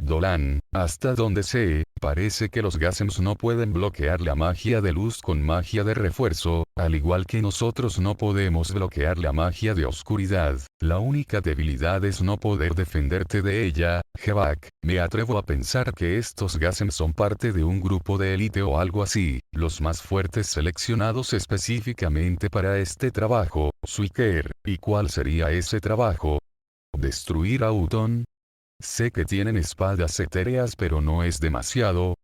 Dolan, hasta donde sé, parece que los Gasems no pueden bloquear la magia de luz con magia de refuerzo, al igual que nosotros no podemos bloquear la magia de oscuridad. La única debilidad es no poder defenderte de ella. Jevak, me atrevo a pensar que estos Gasems son parte de un grupo de élite o algo así, los más fuertes seleccionados específicamente para este trabajo. Suiker, ¿y cuál sería ese trabajo? ¿Destruir a Uton? Sé que tienen espadas etéreas pero no es demasiado.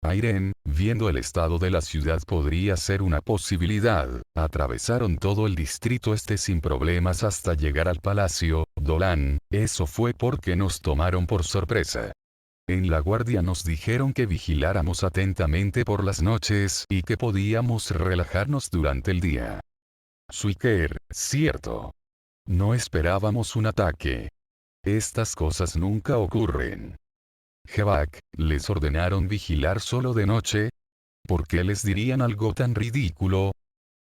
Airen, viendo el estado de la ciudad podría ser una posibilidad. Atravesaron todo el distrito este sin problemas hasta llegar al palacio. Dolan, eso fue porque nos tomaron por sorpresa. En la guardia nos dijeron que vigiláramos atentamente por las noches y que podíamos relajarnos durante el día. Suiker, cierto. No esperábamos un ataque. Estas cosas nunca ocurren. Jevak, ¿les ordenaron vigilar solo de noche? ¿Por qué les dirían algo tan ridículo?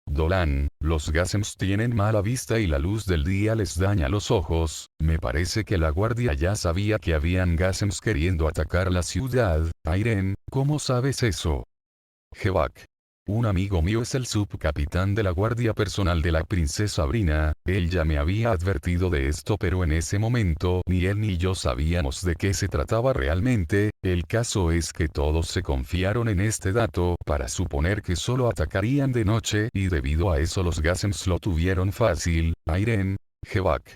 Dolan, los Gasems tienen mala vista y la luz del día les daña los ojos. Me parece que la guardia ya sabía que habían Gasems queriendo atacar la ciudad. Airen, ¿cómo sabes eso? Jevak. Un amigo mío es el subcapitán de la guardia personal de la princesa Brina, él ya me había advertido de esto pero en ese momento ni él ni yo sabíamos de qué se trataba realmente. El caso es que todos se confiaron en este dato para suponer que solo atacarían de noche y debido a eso los Gasems lo tuvieron fácil. Airen, Jevak.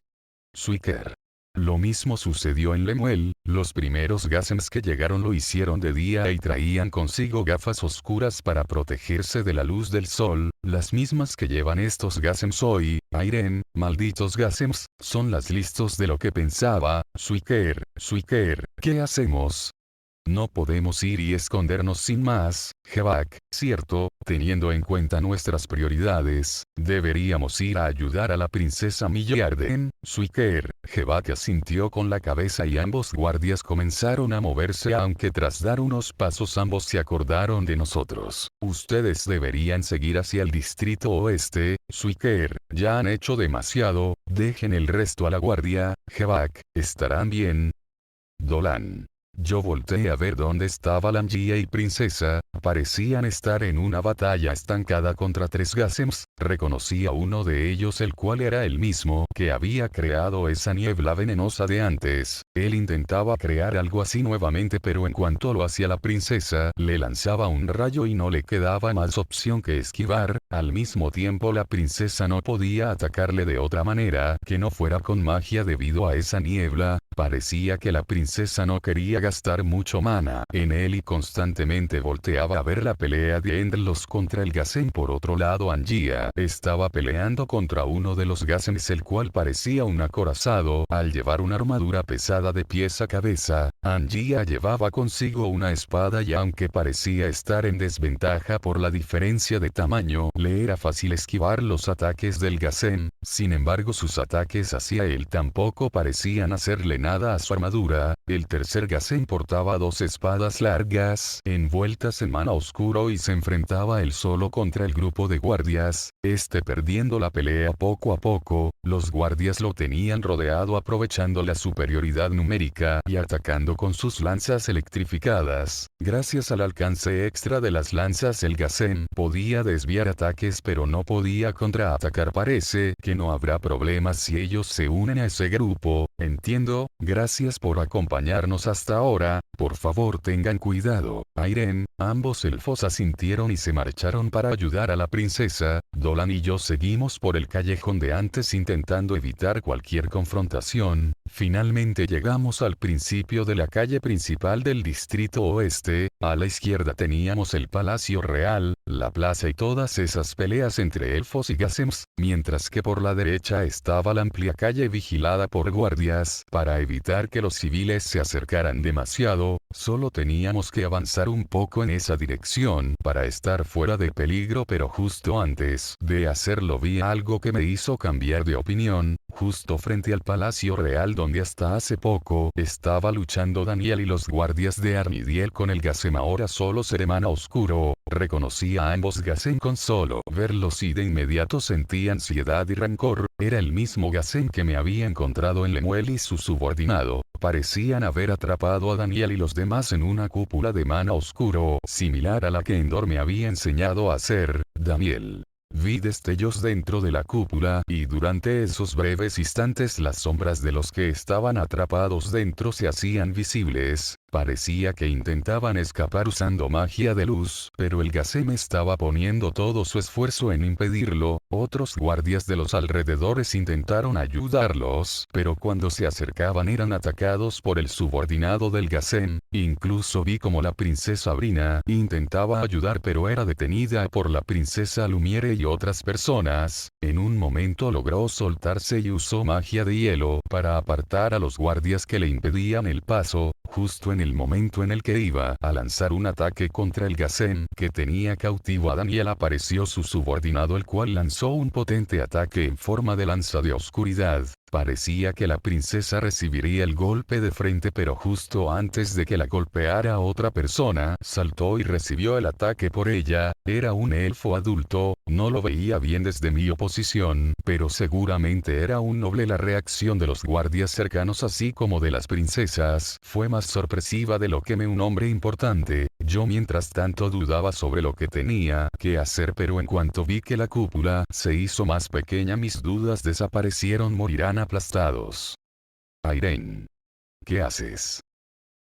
Suiker. Lo mismo sucedió en Lemuel, los primeros Gasems que llegaron lo hicieron de día y traían consigo gafas oscuras para protegerse de la luz del sol, las mismas que llevan estos Gasems hoy. Airen, malditos Gasems, son las listos de lo que pensaba. Suiker, ¿qué hacemos? No podemos ir y escondernos sin más, Jevak, cierto, teniendo en cuenta nuestras prioridades, deberíamos ir a ayudar a la princesa Millarden. Suiker, Jevak asintió con la cabeza y ambos guardias comenzaron a moverse aunque tras dar unos pasos ambos se acordaron de nosotros. Ustedes deberían seguir hacia el distrito oeste. Suiker, ya han hecho demasiado, dejen el resto a la guardia. Jevak, ¿estarán bien? Dolan. Yo volteé a ver dónde estaba Langia y Princesa, parecían estar en una batalla estancada contra 3 Gasems, reconocí a uno de ellos el cual era el mismo que había creado esa niebla venenosa de antes. Él intentaba crear algo así nuevamente pero en cuanto lo hacía la princesa, le lanzaba un rayo y no le quedaba más opción que esquivar. Al mismo tiempo la princesa no podía atacarle de otra manera que no fuera con magia debido a esa niebla. Parecía que la princesa no quería gastar mucho mana en él y constantemente volteaba a ver la pelea de Endlos contra el Gasem. Por otro lado Angia estaba peleando contra uno de los Gasems el cual parecía un acorazado al llevar una armadura pesada de pies a cabeza. Angia llevaba consigo una espada y aunque parecía estar en desventaja por la diferencia de tamaño, le era fácil esquivar los ataques del Gasem. Sin embargo sus ataques hacia él tampoco parecían hacerle nada a su armadura. El tercer Gasem portaba 2 espadas largas, envueltas en mana oscuro y se enfrentaba él solo contra el grupo de guardias, perdiendo la pelea poco a poco. Los guardias lo tenían rodeado aprovechando la superioridad numérica y atacando con sus lanzas electrificadas. Gracias al alcance extra de las lanzas el Gasem podía desviar ataques pero no podía contraatacar. Parece que no habrá problemas si ellos se unen a ese grupo. Entiendo, gracias por acompañarnos hasta ahora, por favor tengan cuidado. Airen, ambos elfos asintieron y se marcharon para ayudar a la princesa. Dolan y yo seguimos por el callejón de antes intentando evitar cualquier confrontación. Finalmente llegamos al principio de la calle principal del distrito oeste. A la izquierda teníamos el Palacio Real, la plaza y todas esas peleas entre elfos y Gasems, mientras que por la derecha estaba la amplia calle vigilada por guardias. Para evitar que los civiles se acercaran demasiado, solo teníamos que avanzar un poco en esa dirección para estar fuera de peligro, pero justo antes de hacerlo vi algo que me hizo cambiar de opinión. Justo frente al Palacio Real donde hasta hace poco estaba luchando Daniel y los guardias de Armidiel con el Gasem ahora solo se emana oscuro. Reconocí a ambos Gasem con solo verlos y de inmediato sentí ansiedad y rancor. Era el mismo Gasem que me había encontrado en Lemuel y su subordinado. parecían haber atrapado a Daniel y los demás en una cúpula de mana oscuro, similar a la que Endor me había enseñado a hacer. Daniel. Vi destellos dentro de la cúpula, y durante esos breves instantes las sombras de los que estaban atrapados dentro se hacían visibles. Parecía que intentaban escapar usando magia de luz, pero el Gacem estaba poniendo todo su esfuerzo en impedirlo. Otros guardias de los alrededores intentaron ayudarlos, pero cuando se acercaban eran atacados por el subordinado del Gacem. Incluso vi como la princesa Brina intentaba ayudar, pero era detenida por la princesa Lumiere y otras personas. En un momento logró soltarse y usó magia de hielo para apartar a los guardias que le impedían el paso. Justo en el momento en el que iba a lanzar un ataque contra el Gacem que tenía cautivo a Daniel, apareció su subordinado, el cual lanzó un potente ataque en forma de lanza de oscuridad. Parecía que la princesa recibiría el golpe de frente, pero justo antes de que la golpeara otra persona, saltó y recibió el ataque por ella. Era un elfo adulto, no lo veía bien desde mi oposición, pero seguramente era un noble. La reacción de los guardias cercanos así como de las princesas fue más sorpresiva de lo que un hombre importante. Yo mientras tanto dudaba sobre lo que tenía que hacer, pero en cuanto vi que la cúpula se hizo más pequeña mis dudas desaparecieron. Morirán aplastados. Airen. ¿Qué haces?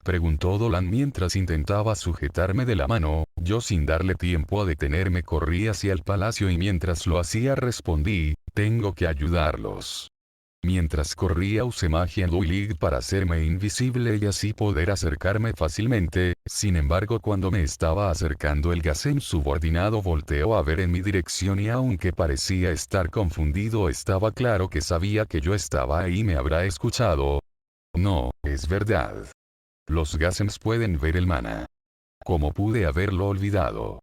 Preguntó Dolan mientras intentaba sujetarme de la mano. Yo, sin darle tiempo a detenerme, corrí hacia el palacio y mientras lo hacía respondí, tengo que ayudarlos. Mientras corría usé magia Duilig para hacerme invisible y así poder acercarme fácilmente. Sin embargo, cuando me estaba acercando, el Gacem subordinado volteó a ver en mi dirección y aunque parecía estar confundido, estaba claro que sabía que yo estaba ahí y me habrá escuchado. No, es verdad. Los Gacems pueden ver el mana. ¿Cómo pude haberlo olvidado?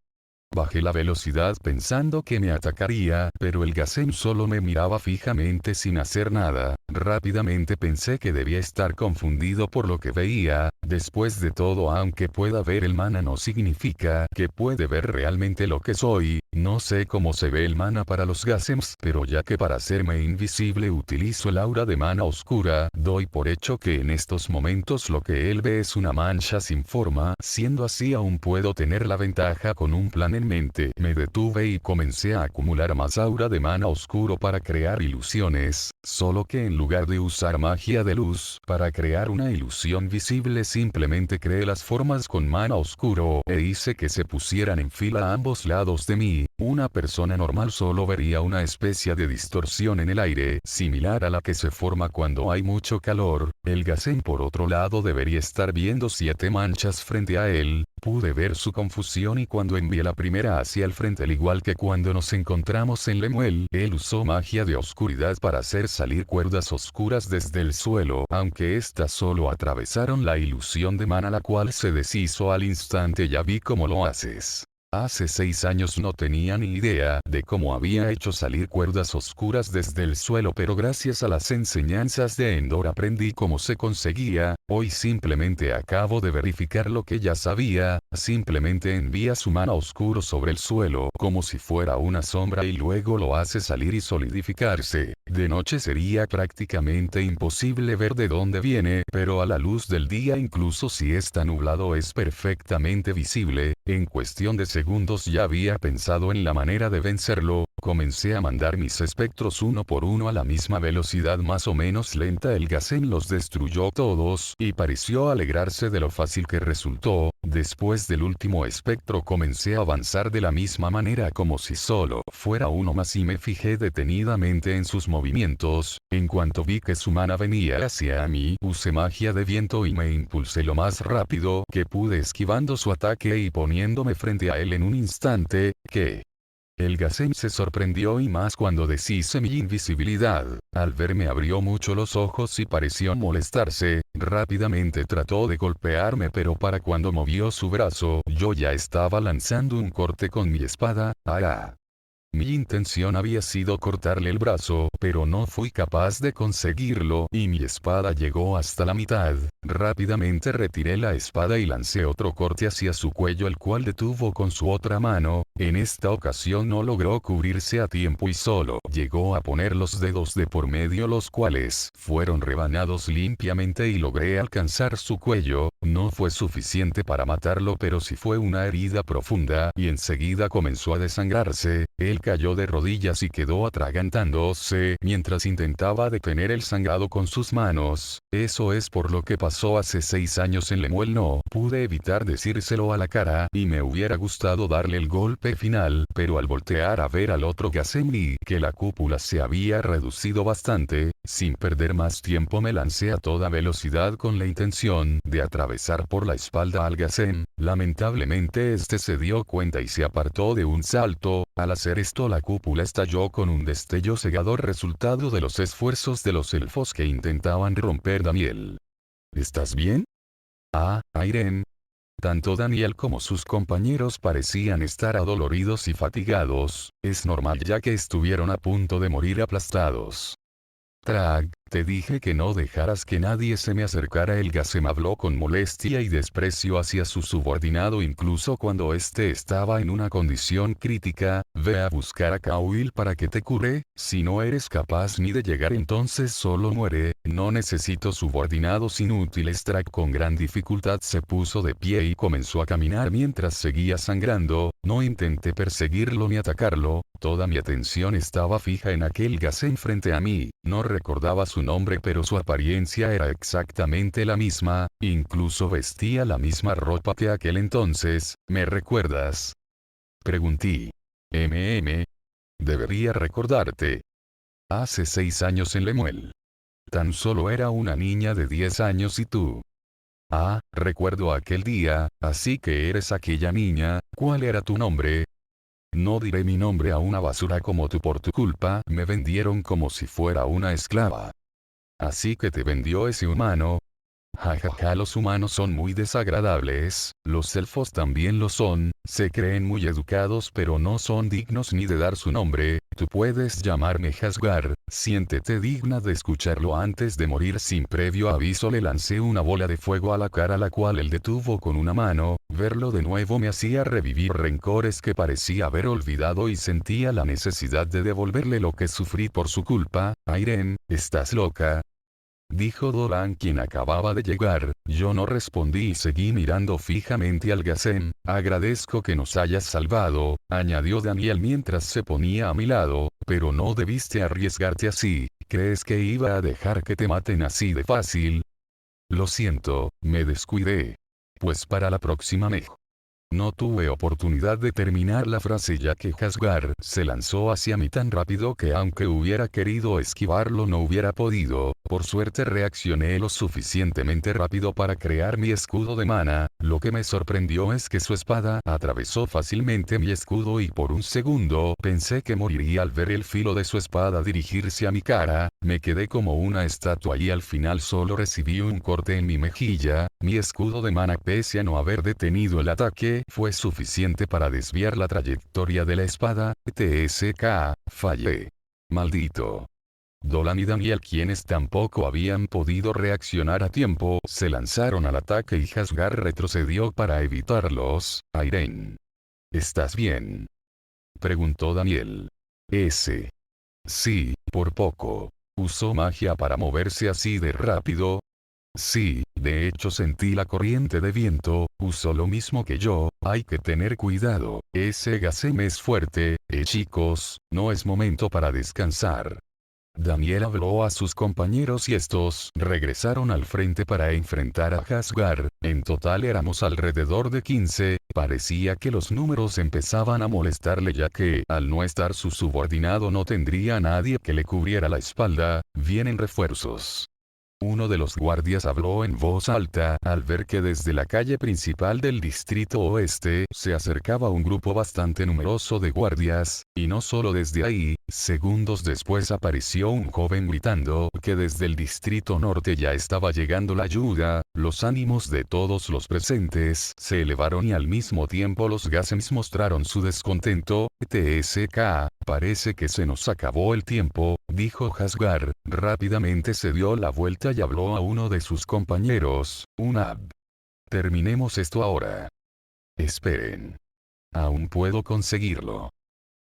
Bajé la velocidad pensando que me atacaría, pero el Gacem solo me miraba fijamente sin hacer nada. Rápidamente pensé que debía estar confundido por lo que veía. Después de todo, aunque pueda ver el mana no significa que puede ver realmente lo que soy. No sé cómo se ve el mana para los Gacems, pero ya que para hacerme invisible utilizo el aura de mana oscura, doy por hecho que en estos momentos lo que él ve es una mancha sin forma. Siendo así, aún puedo tener la ventaja con un plan en mente. Me detuve y comencé a acumular más aura de mana oscuro para crear ilusiones, solo que en lugar de usar magia de luz para crear una ilusión visible, simplemente creé las formas con mana oscuro e hice que se pusieran en fila a ambos lados de mí. Una persona normal solo vería una especie de distorsión en el aire, similar a la que se forma cuando hay mucho calor. El Gacem, por otro lado, debería estar viendo 7 manchas frente a él. Pude ver su confusión y cuando envié la primera hacia el frente, al igual que cuando nos encontramos en Lemuel, él usó magia de oscuridad para hacer salir cuerdas oscuras desde el suelo, aunque estas solo atravesaron la ilusión de mana, la cual se deshizo al instante. Ya vi cómo lo haces. Hace 6 años no tenía ni idea de cómo había hecho salir cuerdas oscuras desde el suelo, pero gracias a las enseñanzas de Endor aprendí cómo se conseguía. Hoy simplemente acabo de verificar lo que ya sabía. Simplemente envía su mana oscuro sobre el suelo como si fuera una sombra y luego lo hace salir y solidificarse. De noche sería prácticamente imposible ver de dónde viene, pero a la luz del día, incluso si está nublado, es perfectamente visible. En cuestión de segundos ya había pensado en la manera de vencerlo. Comencé a mandar mis espectros uno por uno a la misma velocidad más o menos lenta. El Gacem los destruyó todos y pareció alegrarse de lo fácil que resultó. Después del último espectro comencé a avanzar de la misma manera como si solo fuera uno más y me fijé detenidamente en sus movimientos. En cuanto vi que su mana venía hacia mí, usé magia de viento y me impulsé lo más rápido que pude, esquivando su ataque y poniéndome frente a él en un instante. ¿Qué? El Gacem se sorprendió y más cuando deshice mi invisibilidad. Al verme abrió mucho los ojos y pareció molestarse. Rápidamente trató de golpearme, pero para cuando movió su brazo, yo ya estaba lanzando un corte con mi espada. ¡Ah! Mi intención había sido cortarle el brazo, pero no fui capaz de conseguirlo, y mi espada llegó hasta la mitad. Rápidamente retiré la espada y lancé otro corte hacia su cuello, el cual detuvo con su otra mano. En esta ocasión no logró cubrirse a tiempo y solo llegó a poner los dedos de por medio, los cuales fueron rebanados limpiamente, y logré alcanzar su cuello. No fue suficiente para matarlo, pero sí fue una herida profunda, y enseguida comenzó a desangrarse. Él cayó de rodillas y quedó atragantándose mientras intentaba detener el sangrado con sus manos. Eso es por lo que pasó hace 6 años en Lemuel. No pude evitar decírselo a la cara, y me hubiera gustado darle el golpe final, pero al voltear a ver al otro Ghassem vi que la cúpula se había reducido bastante. Sin perder más tiempo me lancé a toda velocidad con la intención de atravesar por la espalda al Ghassem. Lamentablemente este se dio cuenta y se apartó de un salto. Al hacer esto la cúpula estalló con un destello cegador, resultado de los esfuerzos de los elfos que intentaban romper. Daniel, ¿estás bien? Ah, Irene. Tanto Daniel como sus compañeros parecían estar adoloridos y fatigados. Es normal, ya que estuvieron a punto de morir aplastados. Trag, te dije que no dejaras que nadie se me acercara. El Ghassem habló con molestia y desprecio hacia su subordinado, incluso cuando éste estaba en una condición crítica. Ve a buscar a Kawil para que te cure. Si no eres capaz ni de llegar, entonces solo muere. No necesito subordinados inútiles. Trag con gran dificultad se puso de pie y comenzó a caminar mientras seguía sangrando. No intenté perseguirlo ni atacarlo. Toda mi atención estaba fija en aquel Ghassem frente a mí. No recordaba su nombre, pero su apariencia era exactamente la misma, incluso vestía la misma ropa que aquel entonces. ¿Me recuerdas?, pregunté. Debería recordarte. Hace 6 años en Lemuel. Tan solo era una niña de 10 años y tú. Ah, recuerdo aquel día, así que eres aquella niña. ¿Cuál era tu nombre? No diré mi nombre a una basura como tú. Por tu culpa me vendieron como si fuera una esclava. Así que te vendió ese humano. Jajaja, los humanos son muy desagradables, los elfos también lo son, se creen muy educados pero no son dignos ni de dar su nombre. Tú puedes llamarme Hasgar, siéntete digna de escucharlo antes de morir. Sin previo aviso le lancé una bola de fuego a la cara, la cual él detuvo con una mano. Verlo de nuevo me hacía revivir rencores que parecía haber olvidado, y sentía la necesidad de devolverle lo que sufrí por su culpa. Irene, ¿estás loca?, dijo Doran, quien acababa de llegar. Yo no respondí y seguí mirando fijamente al Ghassem. Agradezco que nos hayas salvado, añadió Daniel mientras se ponía a mi lado, pero no debiste arriesgarte así. ¿Crees que iba a dejar que te maten así de fácil? Lo siento, me descuidé. Pues para la próxima mejor. No tuve oportunidad de terminar la frase, ya que Hasgar se lanzó hacia mí tan rápido que aunque hubiera querido esquivarlo no hubiera podido. Por suerte reaccioné lo suficientemente rápido para crear mi escudo de mana. Lo que me sorprendió es que su espada atravesó fácilmente mi escudo, y por un segundo pensé que moriría al ver el filo de su espada dirigirse a mi cara. Me quedé como una estatua y al final solo recibí un corte en mi mejilla. Mi escudo de mana, pese a no haber detenido el ataque, fue suficiente para desviar la trayectoria de la espada. TSK, fallé. Maldito. Dolan y Daniel, quienes tampoco habían podido reaccionar a tiempo, se lanzaron al ataque y Hasgar retrocedió para evitarlos. Irene, ¿estás bien?, preguntó Daniel. Sí, por poco. ¿Usó magia para moverse así de rápido? Sí, de hecho sentí la corriente de viento. Usó lo mismo que yo. Hay que tener cuidado. Ese Ghassem es fuerte. Chicos, no es momento para descansar. Daniel habló a sus compañeros y estos regresaron al frente para enfrentar a Hasgar. En total éramos alrededor de 15, parecía que los números empezaban a molestarle, ya que, al no estar su subordinado, no tendría a nadie que le cubriera la espalda. Vienen refuerzos. Uno de los guardias habló en voz alta al ver que desde la calle principal del distrito oeste se acercaba un grupo bastante numeroso de guardias, y no solo desde ahí, segundos después apareció un joven gritando que desde el distrito norte ya estaba llegando la ayuda. Los ánimos de todos los presentes se elevaron y al mismo tiempo los Gasems mostraron su descontento. TSK, parece que se nos acabó el tiempo, dijo Hasgar. Rápidamente se dio la vuelta y habló a uno de sus compañeros, Unab. Terminemos esto ahora. Esperen. Aún puedo conseguirlo.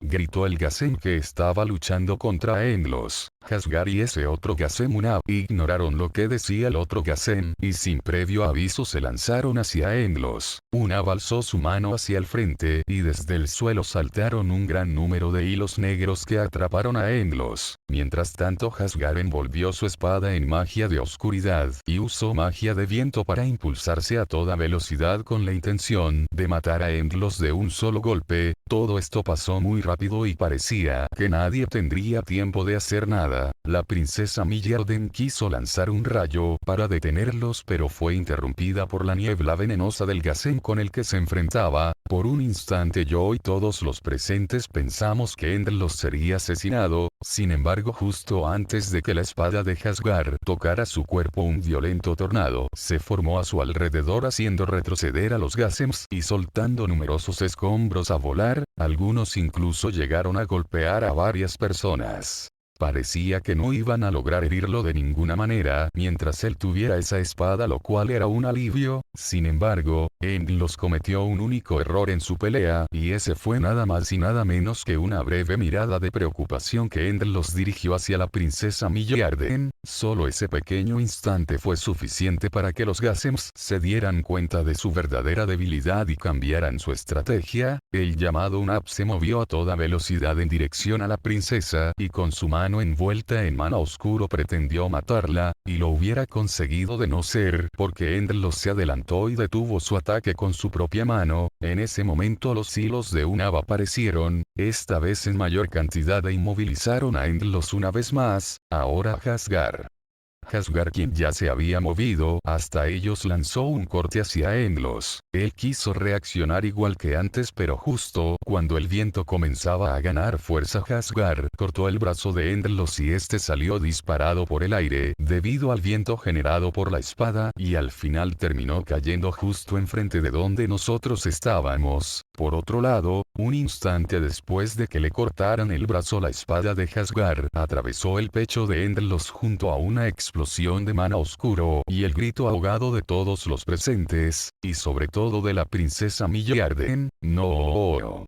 Gritó el Gasem que estaba luchando contra Enlos. Hasgar y ese otro Gasem Unab ignoraron lo que decía el otro Gasem y sin previo aviso se lanzaron hacia Enlos. Unab alzó su mano hacia el frente y desde el suelo saltaron un gran número de hilos negros que atraparon a Enlos. Mientras tanto Hasgar envolvió su espada en magia de oscuridad y usó magia de viento para impulsarse a toda velocidad con la intención de matar a Enlos de un solo golpe. Todo esto pasó muy rápido y parecía que nadie tendría tiempo de hacer nada. La princesa Millarden quiso lanzar un rayo para detenerlos pero fue interrumpida por la niebla venenosa del Gasem con el que se enfrentaba. Por un instante yo y todos los presentes pensamos que Enlos sería asesinado. Sin embargo, justo antes de que la espada de Hasgar tocara su cuerpo, un violento tornado se formó a su alrededor haciendo retroceder a los Gasems y soltando numerosos escombros a volar. Algunos incluso llegaron a golpear a varias personas. Parecía que no iban a lograr herirlo de ninguna manera mientras él tuviera esa espada, lo cual era un alivio. Sin embargo, Enlos cometió un único error en su pelea y ese fue nada más y nada menos que una breve mirada de preocupación que Enlos dirigió hacia la princesa Millarden. Solo ese pequeño instante fue suficiente para que los Gasems se dieran cuenta de su verdadera debilidad y cambiaran su estrategia. El llamado Unab se movió a toda velocidad en dirección a la princesa y con su mano envuelta en mana oscuro pretendió matarla, y lo hubiera conseguido de no ser porque Enlos se adelantó y detuvo su ataque con su propia mano. En ese momento los hilos de Unab aparecieron, esta vez en mayor cantidad, e inmovilizaron a Enlos una vez más. Ahora Hasgar, quien ya se había movido hasta ellos, lanzó un corte hacia Enlos. Él quiso reaccionar igual que antes, pero justo cuando el viento comenzaba a ganar fuerza, Hasgar cortó el brazo de Enlos y este salió disparado por el aire debido al viento generado por la espada y al final terminó cayendo justo enfrente de donde nosotros estábamos. Por otro lado, un instante después de que le cortaran el brazo, la espada de Hasgar atravesó el pecho de Enlos junto a una explosión de mana oscuro y el grito ahogado de todos los presentes, y sobre todo de la princesa Millarden. ¡No!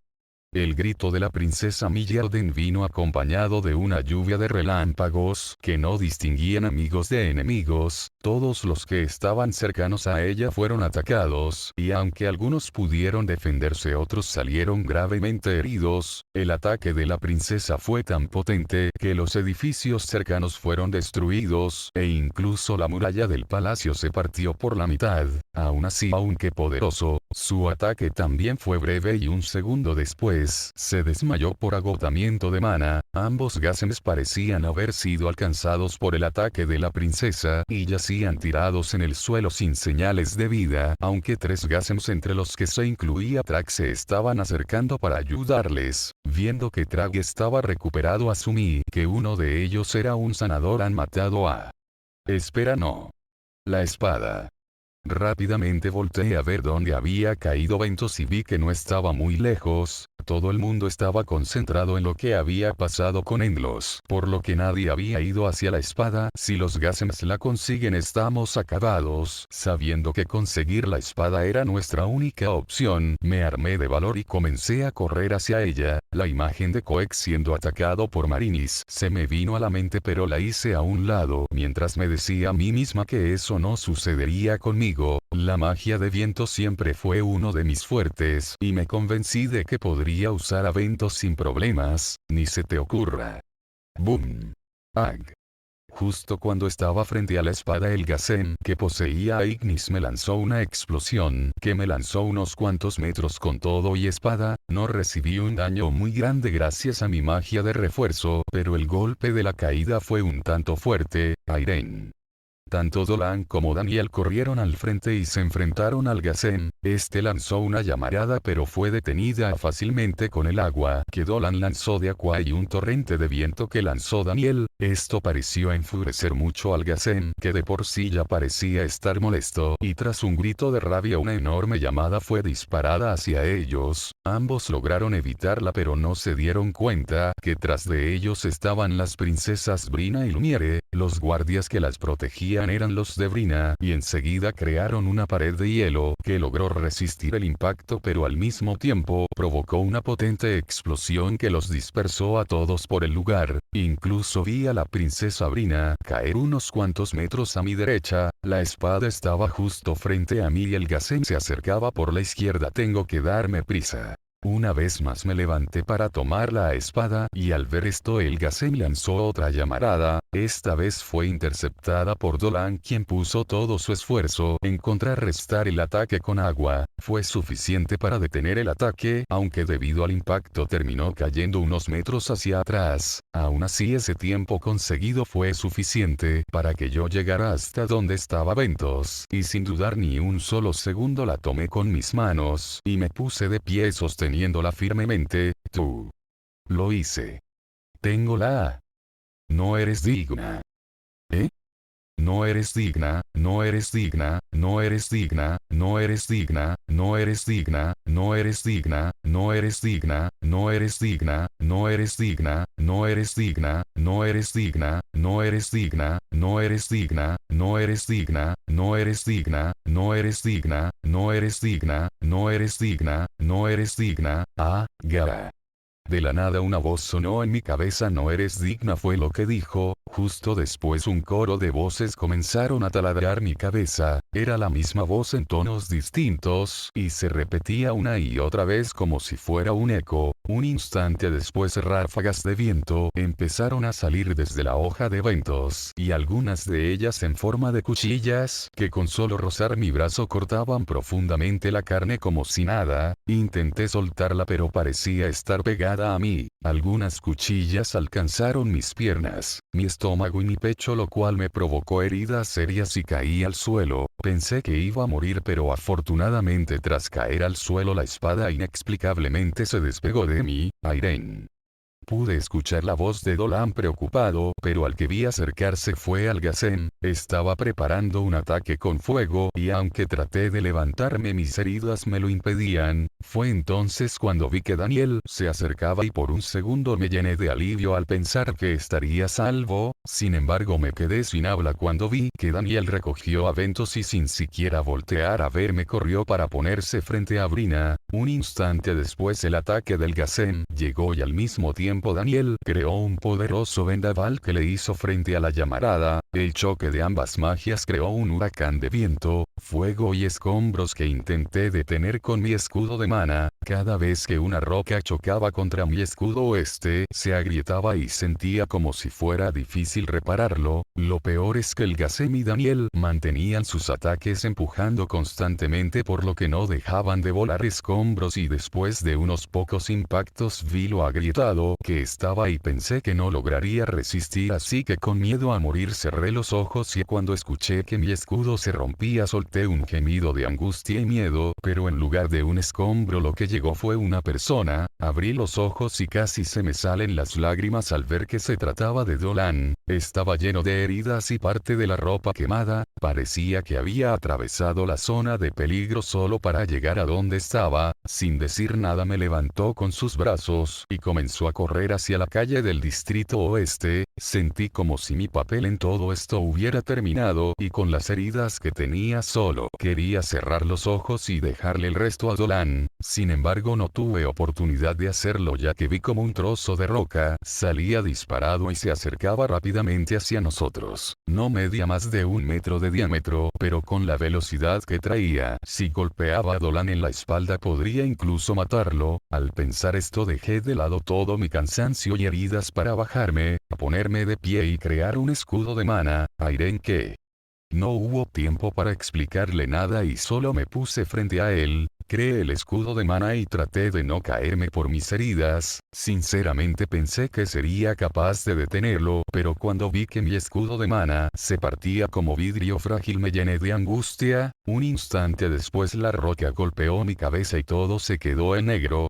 El grito de la princesa Millarden vino acompañado de una lluvia de relámpagos que no distinguían amigos de enemigos. Todos los que estaban cercanos a ella fueron atacados, y aunque algunos pudieron defenderse, otros salieron gravemente heridos. El ataque de la princesa fue tan potente que los edificios cercanos fueron destruidos, e incluso la muralla del palacio se partió por la mitad. Aún así, aunque poderoso, su ataque también fue breve y un segundo después se desmayó por agotamiento de mana. Ambos Gasems parecían haber sido alcanzados por el ataque de la princesa y yacían tirados en el suelo sin señales de vida, aunque tres Gasems, entre los que se incluía Trag, se estaban acercando para ayudarles. Viendo que Trag estaba recuperado, asumí que uno de ellos era un sanador. Han matado a... Espera, no. La espada. Rápidamente volteé a ver dónde había caído Ventos y vi que no estaba muy lejos. Todo el mundo estaba concentrado en lo que había pasado con Enlos, por lo que nadie había ido hacia la espada. Si los Gasems la consiguen, estamos acabados. Sabiendo que conseguir la espada era nuestra única opción, me armé de valor y comencé a correr hacia ella. La imagen de Coex siendo atacado por Marinis se me vino a la mente, pero la hice a un lado mientras me decía a mí misma que eso no sucedería conmigo. La magia de viento siempre fue uno de mis fuertes y me convencí de que podría usar a Ventos sin problemas. Ni se te ocurra. Boom. Ag. Justo cuando estaba frente a la espada, el Gasem que poseía a Ignis me lanzó una explosión que me lanzó unos cuantos metros con todo y espada. No recibí un daño muy grande gracias a mi magia de refuerzo, pero el golpe de la caída fue un tanto fuerte. Airen. Tanto Dolan como Daniel corrieron al frente y se enfrentaron al Ghazen. Este lanzó una llamarada pero fue detenida fácilmente con el agua que Dolan lanzó de Aqua y un torrente de viento que lanzó Daniel. Esto pareció enfurecer mucho al Ghazen, que de por sí ya parecía estar molesto, y tras un grito de rabia una enorme llamada fue disparada hacia ellos. Ambos lograron evitarla pero no se dieron cuenta que tras de ellos estaban las princesas Brina y Lumiere. Los guardias que las protegían eran los de Brina, y enseguida crearon una pared de hielo que logró resistir el impacto pero al mismo tiempo provocó una potente explosión que los dispersó a todos por el lugar. Incluso vi a la princesa Brina caer unos cuantos metros a mi derecha. La espada estaba justo frente a mí y el Ghazen se acercaba por la izquierda. Tengo que darme prisa. Una vez más me levanté para tomar la espada y al ver esto el Ghazen lanzó otra llamarada. Esta vez fue interceptada por Dolan, quien puso todo su esfuerzo en contrarrestar el ataque con agua. Fue suficiente para detener el ataque, aunque debido al impacto terminó cayendo unos metros hacia atrás. Aún así ese tiempo conseguido fue suficiente para que yo llegara hasta donde estaba Ventos, y sin dudar ni un solo segundo la tomé con mis manos y me puse de pie sosteniéndola firmemente. Tú. Lo hice. Tengo la. No eres digna. ¿Eh? No eres digna, no eres digna, no eres digna, no eres digna, no eres digna, no eres digna, no eres digna, no eres digna, no eres digna, no eres digna, no eres digna, no eres digna, no eres digna, no eres digna, no eres digna, no eres digna, no eres digna, no eres digna, no eres digna, Gara. De la nada una voz sonó en mi cabeza. No eres digna fue lo que dijo. Justo después un coro de voces comenzaron a taladrar mi cabeza. Era la misma voz en tonos distintos, y se repetía una y otra vez como si fuera un eco. Un instante después ráfagas de viento empezaron a salir desde la hoja de Ventos, y algunas de ellas en forma de cuchillas, que con solo rozar mi brazo cortaban profundamente la carne como si nada. Intenté soltarla pero parecía estar pegada a mí. Algunas cuchillas alcanzaron mis piernas, mi estómago y mi pecho, lo cual me provocó heridas serias y caí al suelo. Pensé que iba a morir pero afortunadamente tras caer al suelo la espada inexplicablemente se despegó de mí. Irene. Pude escuchar la voz de Dolan preocupado, pero al que vi acercarse fue al Ghazen. Estaba preparando un ataque con fuego, y aunque traté de levantarme mis heridas me lo impedían. Fue entonces cuando vi que Daniel se acercaba y por un segundo me llené de alivio al pensar que estaría salvo. Sin embargo me quedé sin habla cuando vi que Daniel recogió a Ventos y sin siquiera voltear a verme corrió para ponerse frente a Brina. Un instante después el ataque del Ghazen llegó y al mismo tiempo Daniel creó un poderoso vendaval que le hizo frente a la llamarada. El choque de ambas magias creó un huracán de viento, fuego y escombros que intenté detener con mi escudo de mana. Cada vez que una roca chocaba contra mi escudo se agrietaba y sentía como si fuera difícil repararlo. Lo peor es que el Ghazen y Daniel mantenían sus ataques empujando constantemente por lo que no dejaban de volar escombros y después de unos pocos impactos vi lo agrietado que estaba y pensé que no lograría resistir, así que con miedo a morir cerré los ojos y cuando escuché que mi escudo se rompía solté un gemido de angustia y miedo, pero en lugar de un escombro lo que llegó fue una persona. Abrí los ojos y casi se me salen las lágrimas al ver que se trataba de Dolan. Estaba lleno de heridas y parte de la ropa quemada, parecía que había atravesado la zona de peligro solo para llegar a donde estaba. Sin decir nada me levantó con sus brazos y comenzó a correr hacia la calle del distrito oeste. Sentí como si mi papel en todo esto hubiera terminado y con las heridas que tenía solo quería cerrar los ojos y dejarle el resto a Dolan. Sin embargo no tuve oportunidad de hacerlo ya que vi como un trozo de roca salía disparado y se acercaba rápidamente hacia nosotros. No medía más de 1 metro de diámetro, pero con la velocidad que traía, si golpeaba a Dolan en la espalda podría incluso matarlo. Al pensar esto dejé de lado todo mi cansancio y heridas para bajarme, a ponerme de pie y crear un escudo de mana. Irene, ¿qué? No hubo tiempo para explicarle nada y solo me puse frente a él, creé el escudo de mana y traté de no caerme por mis heridas. Sinceramente pensé que sería capaz de detenerlo, pero cuando vi que mi escudo de mana se partía como vidrio frágil me llené de angustia. Un instante después la roca golpeó mi cabeza y todo se quedó en negro.